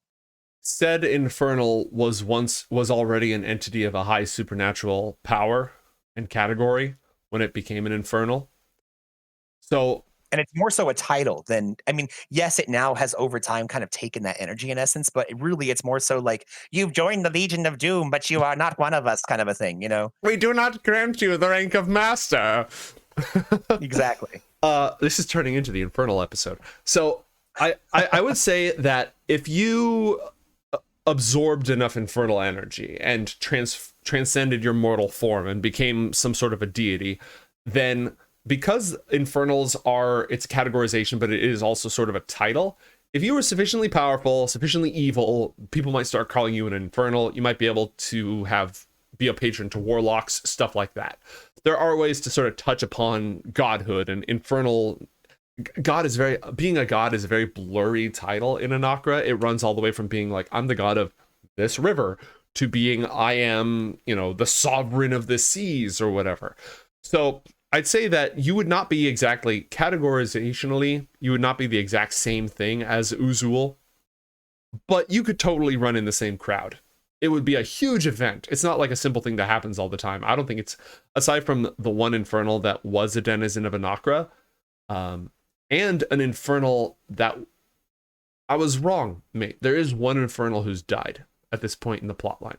Said infernal was already an entity of a high supernatural power and category when it became an infernal. So And it's more so a title than, I mean, yes, it now has over time kind of taken that energy in essence, but it's more so like you've joined the Legion of Doom, but you are not one of us kind of a thing, you know? we do not grant you the rank of master. Exactly. This is turning into the infernal episode. So I would say that if you absorbed enough infernal energy and transcended your mortal form and became some sort of a deity, then because infernals are its categorization, but it is also sort of a title. If you were sufficiently powerful, sufficiently evil, people might start calling you an infernal. You might be able to be a patron to warlocks, stuff like that. There are ways to sort of touch upon godhood, and infernal god is being a god is a very blurry title in Anakra. It runs all the way from being like, I'm the god of this river, to being, I am, the sovereign of the seas or whatever. So I'd say that you would not be exactly categorizationally, you would not be the exact same thing as Uzul, but you could totally run in the same crowd. It would be a huge event. It's not like a simple thing that happens all the time. I don't think it's, aside from the one infernal that was a denizen of Anakra, and an infernal that, I was wrong, mate. There is one infernal who's died at this point in the plotline,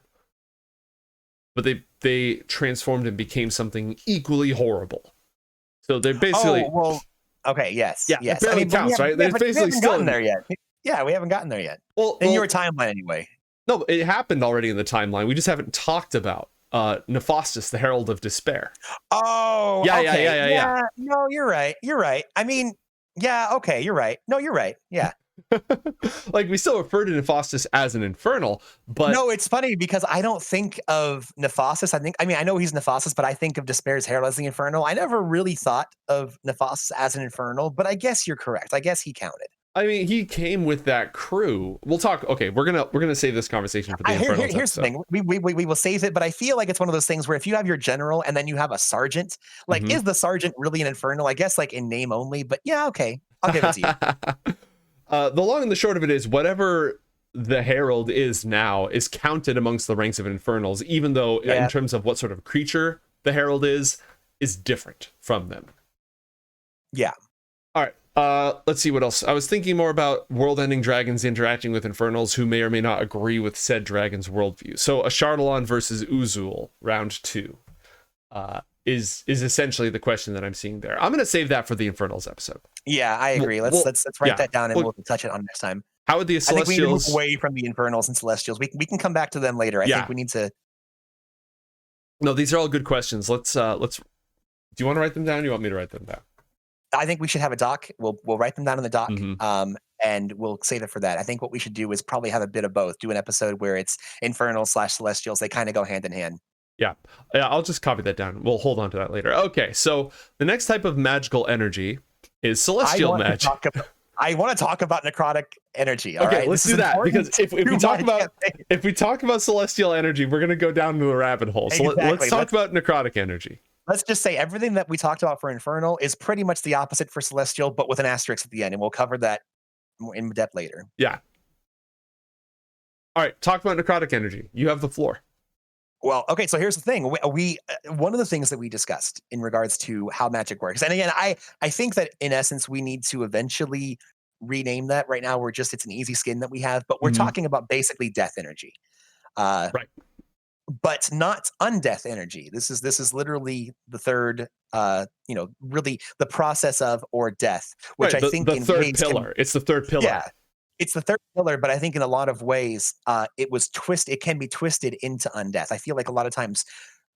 but they transformed and became something equally horrible. So they're basically, Oh, well, okay, yes, yeah, it yes. I barely mean, but counts, right? yeah, They're but we basically haven't still gotten there yet. Yeah, we haven't gotten there yet. well, In your timeline, anyway. no, it happened already in the timeline. We just haven't talked about Nephastus, the Herald of Despair. Oh, Yeah, yeah, okay. yeah, yeah, Yeah, no, you're right. You're right. I mean, yeah, okay, you're right. No, you're right. Yeah. yeah. Like, we still refer to Nephastus as an infernal, but No, it's funny because I don't think of Nephasis. I know he's Nephasis, but I think of Despair's Herald as the Infernal. I never really thought of Nephasis as an Infernal, but I guess you're correct. I guess he counted. I mean, he came with that crew. We'll talk. Okay, we're gonna save this conversation for the Infernals Here's the episode. thing. We will save it, but I feel like it's one of those things where if you have your general and then you have a sergeant, like, Mhm. is the sergeant really an infernal? I guess like in name only, but yeah, okay, I'll give it to you. The long and the short of it is, whatever the Herald is now is counted amongst the ranks of Infernals, even though in Yeah, terms of what sort of creature the Herald is different from them. yeah. All right. Let's see what else. I was thinking more about world-ending dragons interacting with Infernals who may or may not agree with said dragon's worldview. So a Chardalon versus Uzul, round 2, is essentially the question that I'm seeing there. I'm going to save that for the Infernals episode. Yeah, I agree. Let's write Yeah. that down and Well, we'll touch it on next time. how would the I think we need to move Celestials? away from the Infernals and Celestials. We can come back to them later. I think Yeah. we need to. No, these are all good questions. Let's. Do you want to write them down? Or you want me to write them down? I think we should have a doc. We'll write them down in the doc, Mhm. and we'll save it for that. I think what we should do is probably have a bit of both. Do an episode where it's Infernal/Celestials. They kind of go hand in hand. Yeah, I'll just copy that down. We'll hold on to that later. Okay, so the next type of magical energy is celestial magic. I want to talk about necrotic energy. All Okay, right? let's This is do that, important because if we to talk my about campaign. if we talk about celestial energy, we're gonna go down to a rabbit hole. So let's Exactly. talk about necrotic energy. Let's just say everything that we talked about for Infernal is pretty much the opposite for Celestial, but with an asterisk at the end, and we'll cover that more in depth later. Yeah. All right, talk about necrotic energy. You have the floor. Well, okay, so here's the thing. We one of the things that we discussed in regards to how magic works, and again, I think that in essence we need to eventually rename that. Right now, it's an easy skin that we have, but we're Mhm. talking about basically death energy, uh, Right. but not undeath energy. This is literally the third, really the process of or death, which Right. I think The in third ways pillar. It's the third pillar. yeah, it's the third pillar, but I think in a lot of ways, it can be twisted into undeath. I feel like a lot of times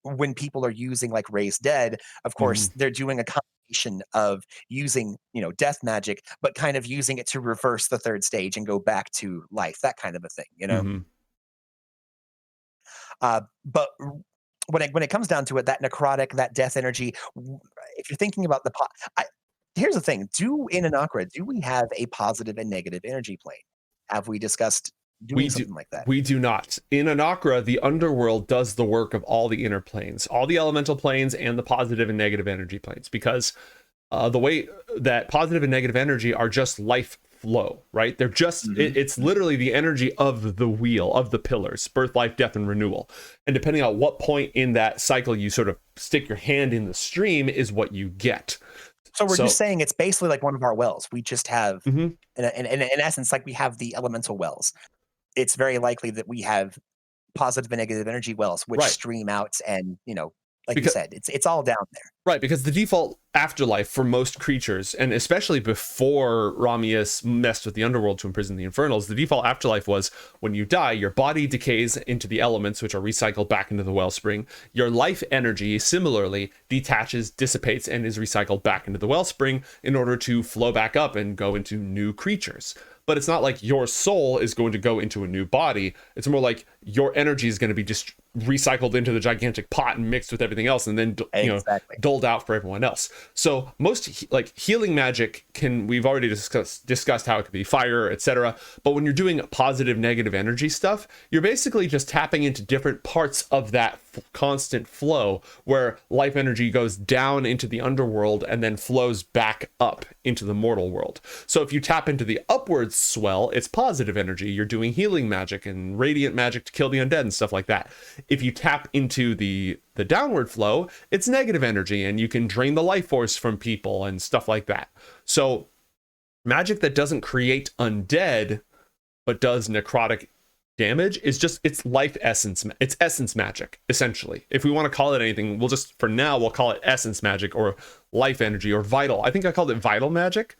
when people are using like raised dead, of course, Mhm. they're doing a combination of using, death magic, but kind of using it to reverse the third stage and go back to life, that kind of a thing. Mhm. But when it comes down to it, that necrotic, that death energy, if you're thinking about here's the thing: in Anakra, do we have a positive and negative energy plane? Have we discussed doing We do something like that? we do not. In Anakra, the underworld does the work of all the inner planes, all the elemental planes, and the positive and negative energy planes, because the way that positive and negative energy are just life flow, right? They're just it's literally the energy of the wheel, of the pillars: birth, life, death, and renewal. And depending on what point in that cycle you sort of stick your hand in the stream is what you get. So we're So just saying it's basically like one of our wells. We just have, mhm. in essence, like we have the elemental wells. It's very likely that we have positive and negative energy wells, which Right. stream out, and like you Because said, it's all down there. Right, because the default afterlife for most creatures, and especially before Ramius messed with the underworld to imprison the Infernals, the default afterlife was when you die, your body decays into the elements, which are recycled back into the wellspring. Your life energy, similarly, detaches, dissipates, and is recycled back into the wellspring in order to flow back up and go into new creatures. But it's not like your soul is going to go into a new body. It's more like your energy is going to be just recycled into the gigantic pot and mixed with everything else, and then Exactly. doled out for everyone else. So most like healing magic we've already discussed how it could be fire, etc. But when you're doing positive negative energy stuff, you're basically just tapping into different parts of that constant flow, where life energy goes down into the underworld and then flows back up into the mortal world. So if you tap into the upwards swell, it's positive energy. You're doing healing magic and radiant magic to kill the undead and stuff like that. If you tap into the downward flow, it's negative energy, and you can drain the life force from people and stuff like that. So magic that doesn't create undead but does necrotic damage is just it's essence magic, essentially. If we want to call it anything, for now we'll call it essence magic or life energy or vital. I think I called it vital magic.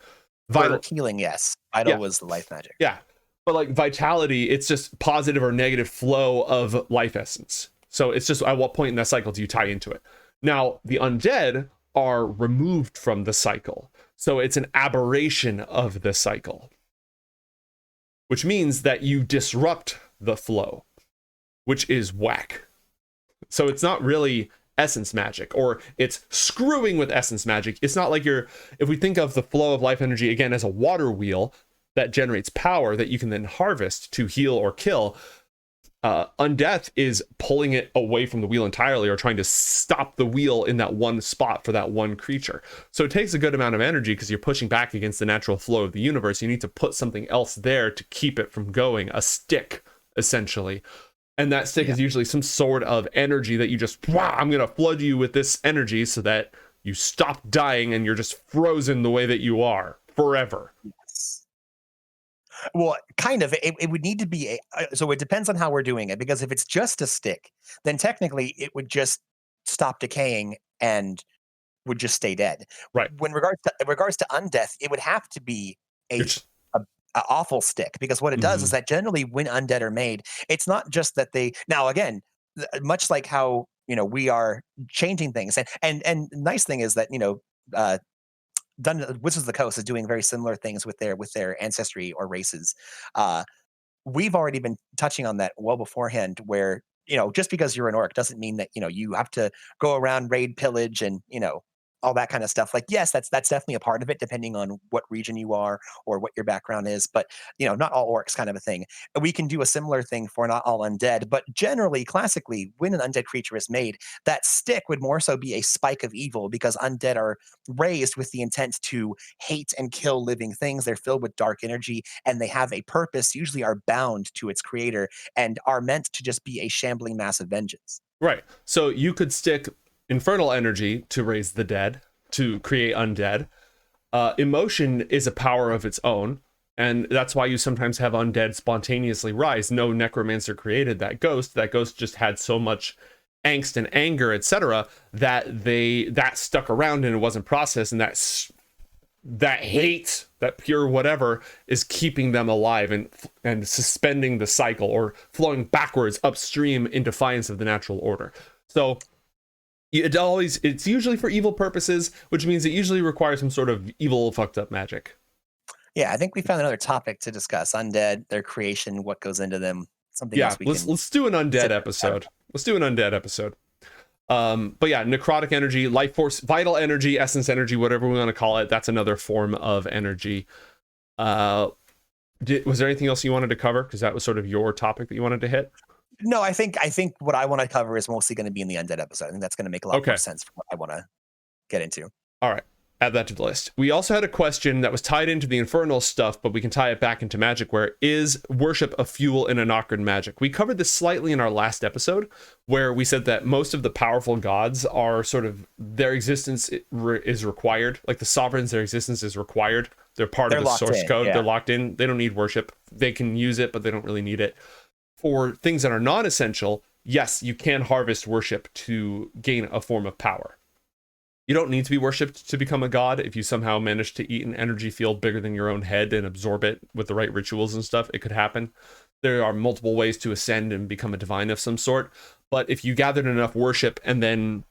Vital healing, yes. Vital was the life magic. Yeah. But like vitality, it's just positive or negative flow of life essence. So it's just at what point in that cycle do you tie into it? Now, the undead are removed from the cycle. So it's an aberration of the cycle, which means that you disrupt the flow, which is whack. So it's not really essence magic, or it's screwing with essence magic. It's not like if we think of the flow of life energy again as a water wheel, that generates power that you can then harvest to heal or kill. Undeath is pulling it away from the wheel entirely, or trying to stop the wheel in that one spot for that one creature. So it takes a good amount of energy because you're pushing back against the natural flow of the universe. You need to put something else there to keep it from going, a stick, essentially. And that stick is usually some sort of energy that you just, wow, I'm going to flood you with this energy so that you stop dying and you're just frozen the way that you are forever. Yes. Well, kind of. It would need to be so it depends on how we're doing it, because if it's just a stick, then technically it would just stop decaying and would just stay dead. Right. When regards to undeath, it would have to be You're a just, a awful stick, because what it does is mhm. that generally when undead are made, it's not just that they now again, much like how we are changing things, and nice thing is that Wizards of the Coast is doing very similar things with their ancestry or races. Uh, we've already been touching on that well beforehand, where just because you're an orc doesn't mean that you have to go around, raid, pillage, and all that kind of stuff. Like, yes, that's definitely a part of it, depending on what region you are or what your background is. But not all orcs, kind of a thing. We can do a similar thing for not all undead, but generally, classically, when an undead creature is made, that stick would more so be a spike of evil, because undead are raised with the intent to hate and kill living things. They're filled with dark energy, and they have a purpose, usually are bound to its creator, and are meant to just be a shambling mass of vengeance. Right. So you could stick infernal energy to raise the dead, to create undead. Emotion is a power of its own, and that's why you sometimes have undead spontaneously rise. No necromancer created that ghost. That ghost just had so much angst and anger, etc., that stuck around and it wasn't processed, and that hate, that pure whatever, is keeping them alive and suspending the cycle, or flowing backwards upstream in defiance of the natural order. So it's usually for evil purposes, which means it usually requires some sort of evil fucked up magic. Yeah, I think we found another topic to discuss: undead, their creation, what goes into them. Something Yeah, else we let's can let's do an undead sit down. episode. Let's do an undead episode. But yeah, necrotic energy, life force, vital energy, essence energy, whatever we want to call it, that's another form of energy. uh was there anything else you wanted to cover, because that was sort of your topic that you wanted to hit? No, I think what I want to cover is mostly going to be in the undead episode. I think that's going to make a lot more Okay. sense for what I want to get into. All right, add that to the list. We also had a question that was tied into the infernal stuff, but we can tie it back into magic, where is worship a fuel in Anacran magic? We covered this slightly in our last episode, where we said that most of the powerful gods are sort of, their existence is required. Like the sovereigns, their existence is required. They're part They're of the locked source in, code. yeah. They're locked in. They don't need worship. They can use it, but they don't really need it. For things that are non-essential, yes, you can harvest worship to gain a form of power. You don't need to be worshipped to become a god. If you somehow manage to eat an energy field bigger than your own head and absorb it with the right rituals and stuff, it could happen. There are multiple ways to ascend and become a divine of some sort. But if you gathered enough worship, and then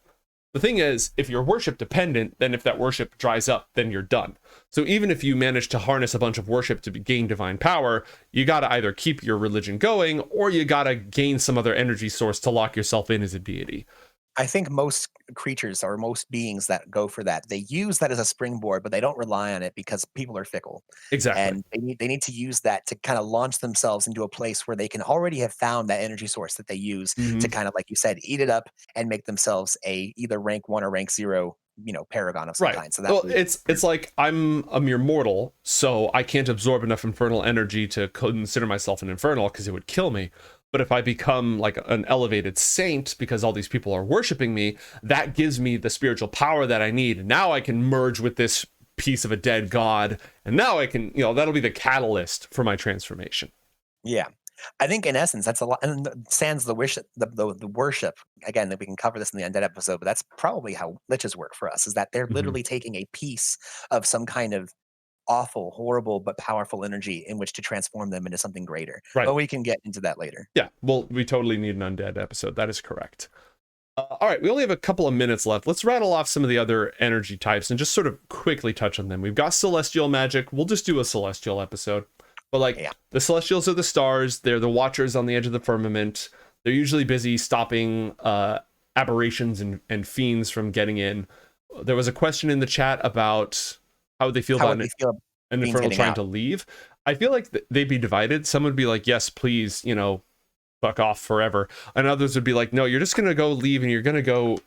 the thing is, if you're worship dependent, then if that worship dries up, then you're done. So even if you manage to harness a bunch of worship to gain divine power, you got to either keep your religion going, or you got to gain some other energy source to lock yourself in as a deity. I think most creatures or most beings that go for that, they use that as a springboard, but they don't rely on it, because people are fickle, Exactly. and they need to use that to kind of launch themselves into a place where they can already have found that energy source that they use to Mm-hmm. kind of, like you said, eat it up and make themselves a either rank 1 or rank 0, paragon of some Right. kind. So that Well, way, it's like I'm a mere mortal, so I can't absorb enough infernal energy to consider myself an infernal, because it would kill me. But if I become like an elevated saint because all these people are worshiping me, that gives me the spiritual power that I need. Now I can merge with this piece of a dead god, and now I can, that'll be the catalyst for my transformation. yeah. I think in essence that's a lot, and sans the wish the worship again, that we can cover this in the undead episode, but that's probably how liches work for us, is that they're Mhm. literally taking a piece of some kind of awful, horrible, but powerful energy in which to transform them into something greater. Right. But we can get into that later. Yeah. Well, we totally need an undead episode. That is correct. All right, we only have a couple of minutes left. Let's rattle off some of the other energy types and just sort of quickly touch on them. We've got celestial magic. We'll just do a celestial episode. But like, Yeah. the celestials are the stars. They're the watchers on the edge of the firmament. They're usually busy stopping aberrations and fiends from getting in. There was a question in the chat about how they feel How about would they feel an beings infernal getting trying out? to leave. I feel like they'd be divided. Some would be like, yes, please, you know, fuck off forever, and others would be like, no, you're just gonna go leave and you're gonna go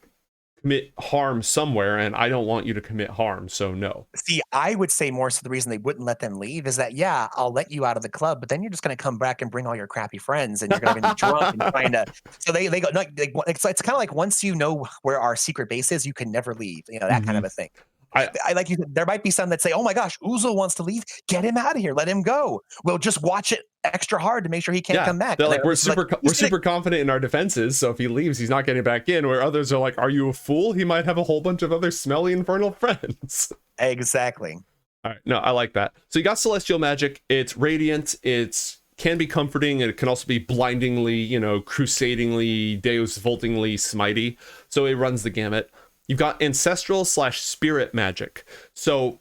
commit harm somewhere, and I don't want you to commit harm, so no. See, I would say more so the reason they wouldn't let them leave is that, yeah, I'll let you out of the club, but then you're just gonna come back and bring all your crappy friends, and you're gonna be drunk and trying to. So they go like it's kind of like once you know where our secret base is, you can never leave. You know that kind Hmm. of a thing. I I like you. There might be some that say, "Oh my gosh, Uzul wants to leave. Get him out of here. Let him go. We'll just watch it extra hard to make sure he can't Yeah, come back." they're And then like, we're others are like, we're "He's gonna." super confident in our defenses, so if he leaves, he's not getting back in. Where others are like, are you a fool? He might have a whole bunch of other smelly infernal friends. Exactly. All right, no, I like that. So you got celestial magic. It's radiant. It's can be comforting, and it can also be blindingly, you know, crusadingly, deus voltingly smitey. So it runs the gamut. You've got ancestral slash spirit magic. So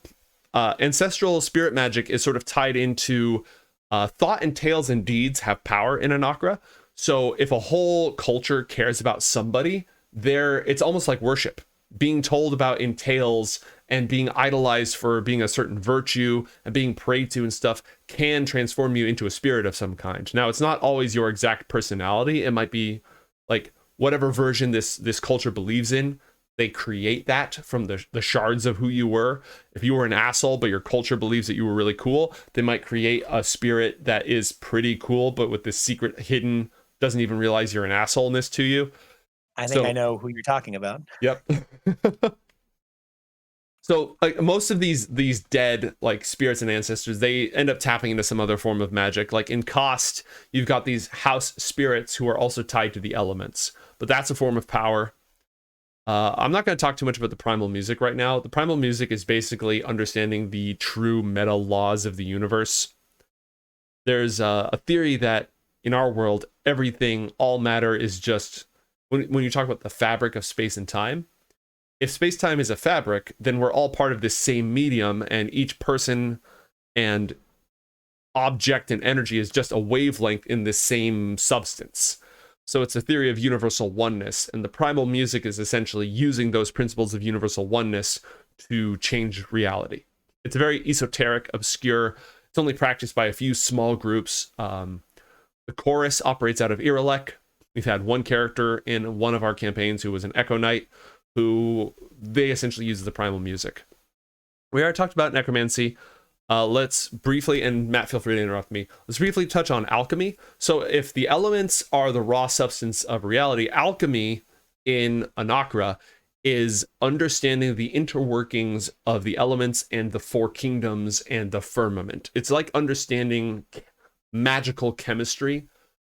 ancestral spirit magic is sort of tied into thought and tales and deeds have power in Anakra. So if a whole culture cares about somebody, it's almost like worship. Being told about in tales and being idolized for being a certain virtue and being prayed to and stuff can transform you into a spirit of some kind. Now, it's not always your exact personality. It might be like whatever version this culture believes in. They create that from the shards of who you were. If you were an asshole, but your culture believes that you were really cool, they might create a spirit that is pretty cool, but with this secret hidden, doesn't even realize you're an assholeness to you. I think I So, know who you're talking about. yep. So like most of these dead like spirits and ancestors, they end up tapping into some other form of magic. Like in Cost, you've got these house spirits who are also tied to the elements, but that's a form of power. I'm not going to talk too much about the primal music right now. The primal music is basically understanding the true meta laws of the universe. There's a theory that in our world, everything, all matter is just, when you talk about the fabric of space and time, if space-time is a fabric, then we're all part of this same medium, and each person and object and energy is just a wavelength in this same substance. So it's a theory of universal oneness, and the primal music is essentially using those principles of universal oneness to change reality. It's very esoteric, obscure. It's only practiced by a few small groups. The chorus operates out of Irelek. We've had one character in one of our campaigns who was an Echo Knight, who they essentially use the primal music. We already talked about necromancy. Let's briefly, and Matt, feel free to interrupt me. Let's briefly touch on alchemy. So if the elements are the raw substance of reality, alchemy in Anakra is understanding the interworkings of the elements and the four kingdoms and the firmament. It's like understanding magical chemistry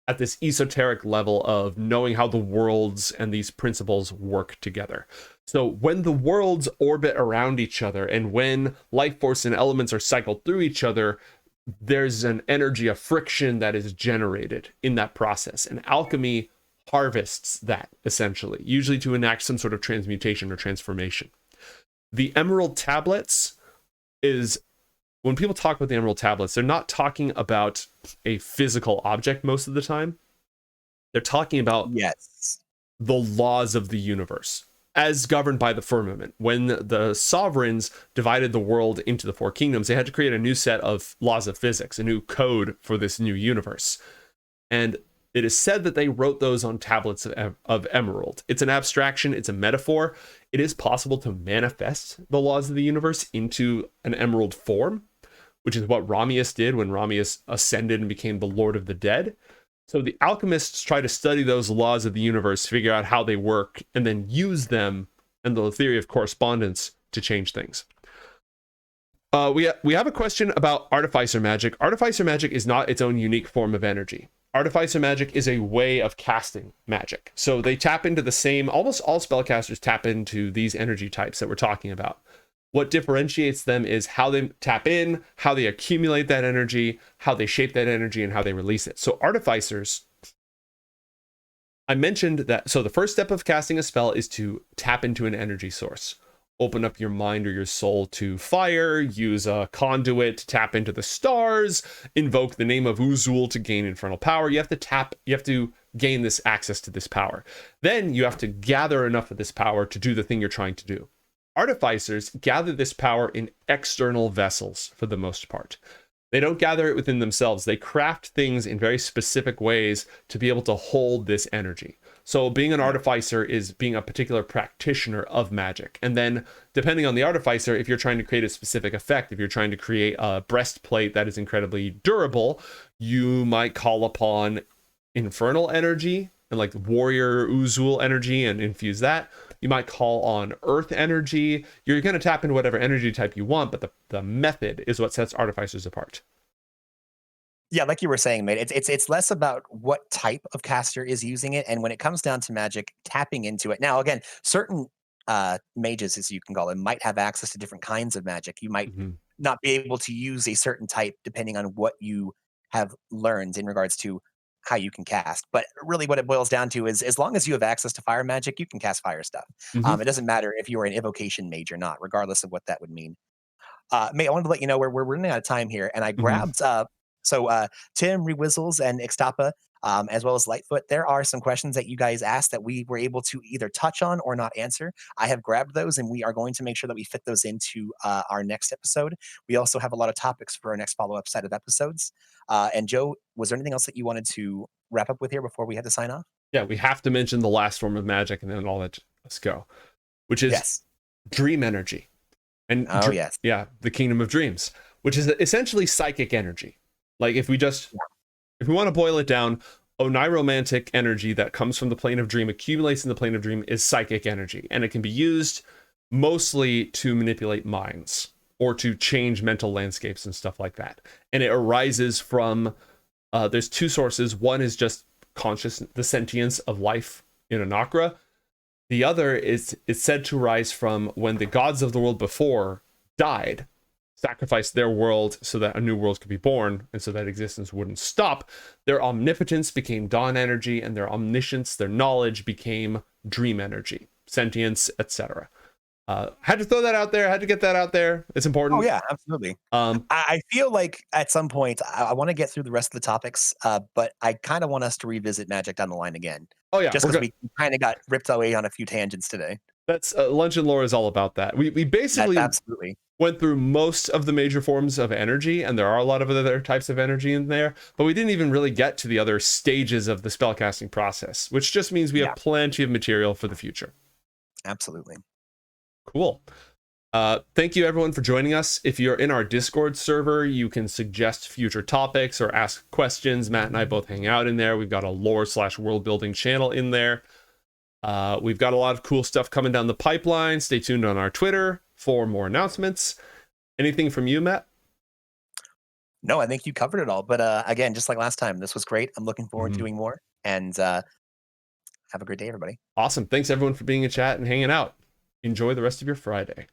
at this esoteric level of knowing how the worlds and these principles work together. So when the worlds orbit around each other and when life force and elements are cycled through each other, there's an energy of friction that is generated in that process. And alchemy harvests that essentially, usually to enact some sort of transmutation or transformation. The emerald tablets is, when people talk about the emerald tablets, they're not talking about a physical object most of the time. They're talking about Yes. the laws of the universe as governed by the firmament. When the sovereigns divided the world into the four kingdoms, they had to create a new set of laws of physics, a new code for this new universe. And it is said that they wrote those on tablets of emerald. It's an abstraction, it's a metaphor. It is possible to manifest the laws of the universe into an emerald form, which is what Ramius did when Ramius ascended and became the Lord of the Dead. So the alchemists try to study those laws of the universe, figure out how they work, and then use them and the theory of correspondence to change things. We have a question about artificer magic. Artificer magic is not its own unique form of energy. Artificer magic is a way of casting magic. So they tap into the same, almost all spellcasters tap into these energy types that we're talking about. What differentiates them is how they tap in, how they accumulate that energy, how they shape that energy, and how they release it. So artificers, I mentioned that, so the first step of casting a spell is to tap into an energy source. Open up your mind or your soul to fire, use a conduit to tap into the stars, invoke the name of Uzul to gain infernal power. You have to gain this access to this power. Then you have to gather enough of this power to do the thing you're trying to do. Artificers gather this power in external vessels for the most part. They don't gather it within themselves. They craft things in very specific ways to be able to hold this energy. So being an Yeah. artificer is being a particular practitioner of magic. And then depending on the artificer, if you're trying to create a specific effect, if you're trying to create a breastplate that is incredibly durable, you might call upon infernal energy and like warrior Uzul energy and infuse that. You might call on earth energy. You're going to tap into whatever energy type you want, but the method is what sets artificers apart. Yeah, like you were saying, mate, it's less about what type of caster is using it, and when it comes down to magic, tapping into it. Now, again, certain mages, as you can call them, might have access to different kinds of magic. You might Mm-hmm. not be able to use a certain type depending on what you have learned in regards to how you can cast. But really, what it boils down to is as long as you have access to fire magic, you can cast fire stuff. Mm-hmm. It doesn't matter if you're an evocation mage or not, regardless of what that would mean. May I wanted to let you know we're running out of time here, and I Mm-hmm. grabbed so Tim, Rewizzles, and Ixtapa, as well as Lightfoot. There are some questions that you guys asked that we were able to either touch on or not answer. I have grabbed those, and we are going to make sure that we fit those into our next episode. We also have a lot of topics for our next follow up set of episodes. And Joe, was there anything else that you wanted to wrap up with here before we had to sign off? Yeah, we have to mention the last form of magic and then all that. Let's go, which is Yes. dream energy. And Oh yes. yeah, the kingdom of dreams, which is essentially psychic energy. Like if we want to boil it down, oniromantic energy that comes from the plane of dream accumulates in the plane of dream is psychic energy, and it can be used mostly to manipulate minds or to change mental landscapes and stuff like that. And it arises from there's two sources. One is just the sentience of life in Anakra. The other is said to rise from when the gods of the world before died, sacrificed their world so that a new world could be born, and so that existence wouldn't stop. Their omnipotence became dawn energy, and their omniscience, their knowledge, became dream energy, sentience, etc. Had to throw that out there. Had to get that out there. It's Oh important. yeah, absolutely. I feel like at some point I want to get through the rest of the topics, but I kind of want us to revisit Magic down the line again, Oh yeah, just we're because good. we kind of got ripped away on a few tangents today. That's lunch and lore is all about that. We That's basically absolutely. went through most of the major forms of energy, and there are a lot of other types of energy in there, but we didn't even really get to the other stages of the spellcasting process, which just means we Yeah, have plenty of material for the future. absolutely. Cool. Thank you everyone for joining us. If you're in our Discord server, you can suggest future topics or ask questions. Matt and I both hang out in there. We've got a lore/world building channel in there. We've got a lot of cool stuff coming down the pipeline. Stay tuned on our Twitter for more announcements. Anything from you, Matt? No, I think you covered it all. But again, just like last time, this was great. I'm looking forward to Mhm. doing more. And have a great day, everybody. Awesome. Thanks everyone for being in chat and hanging out. Enjoy the rest of your Friday.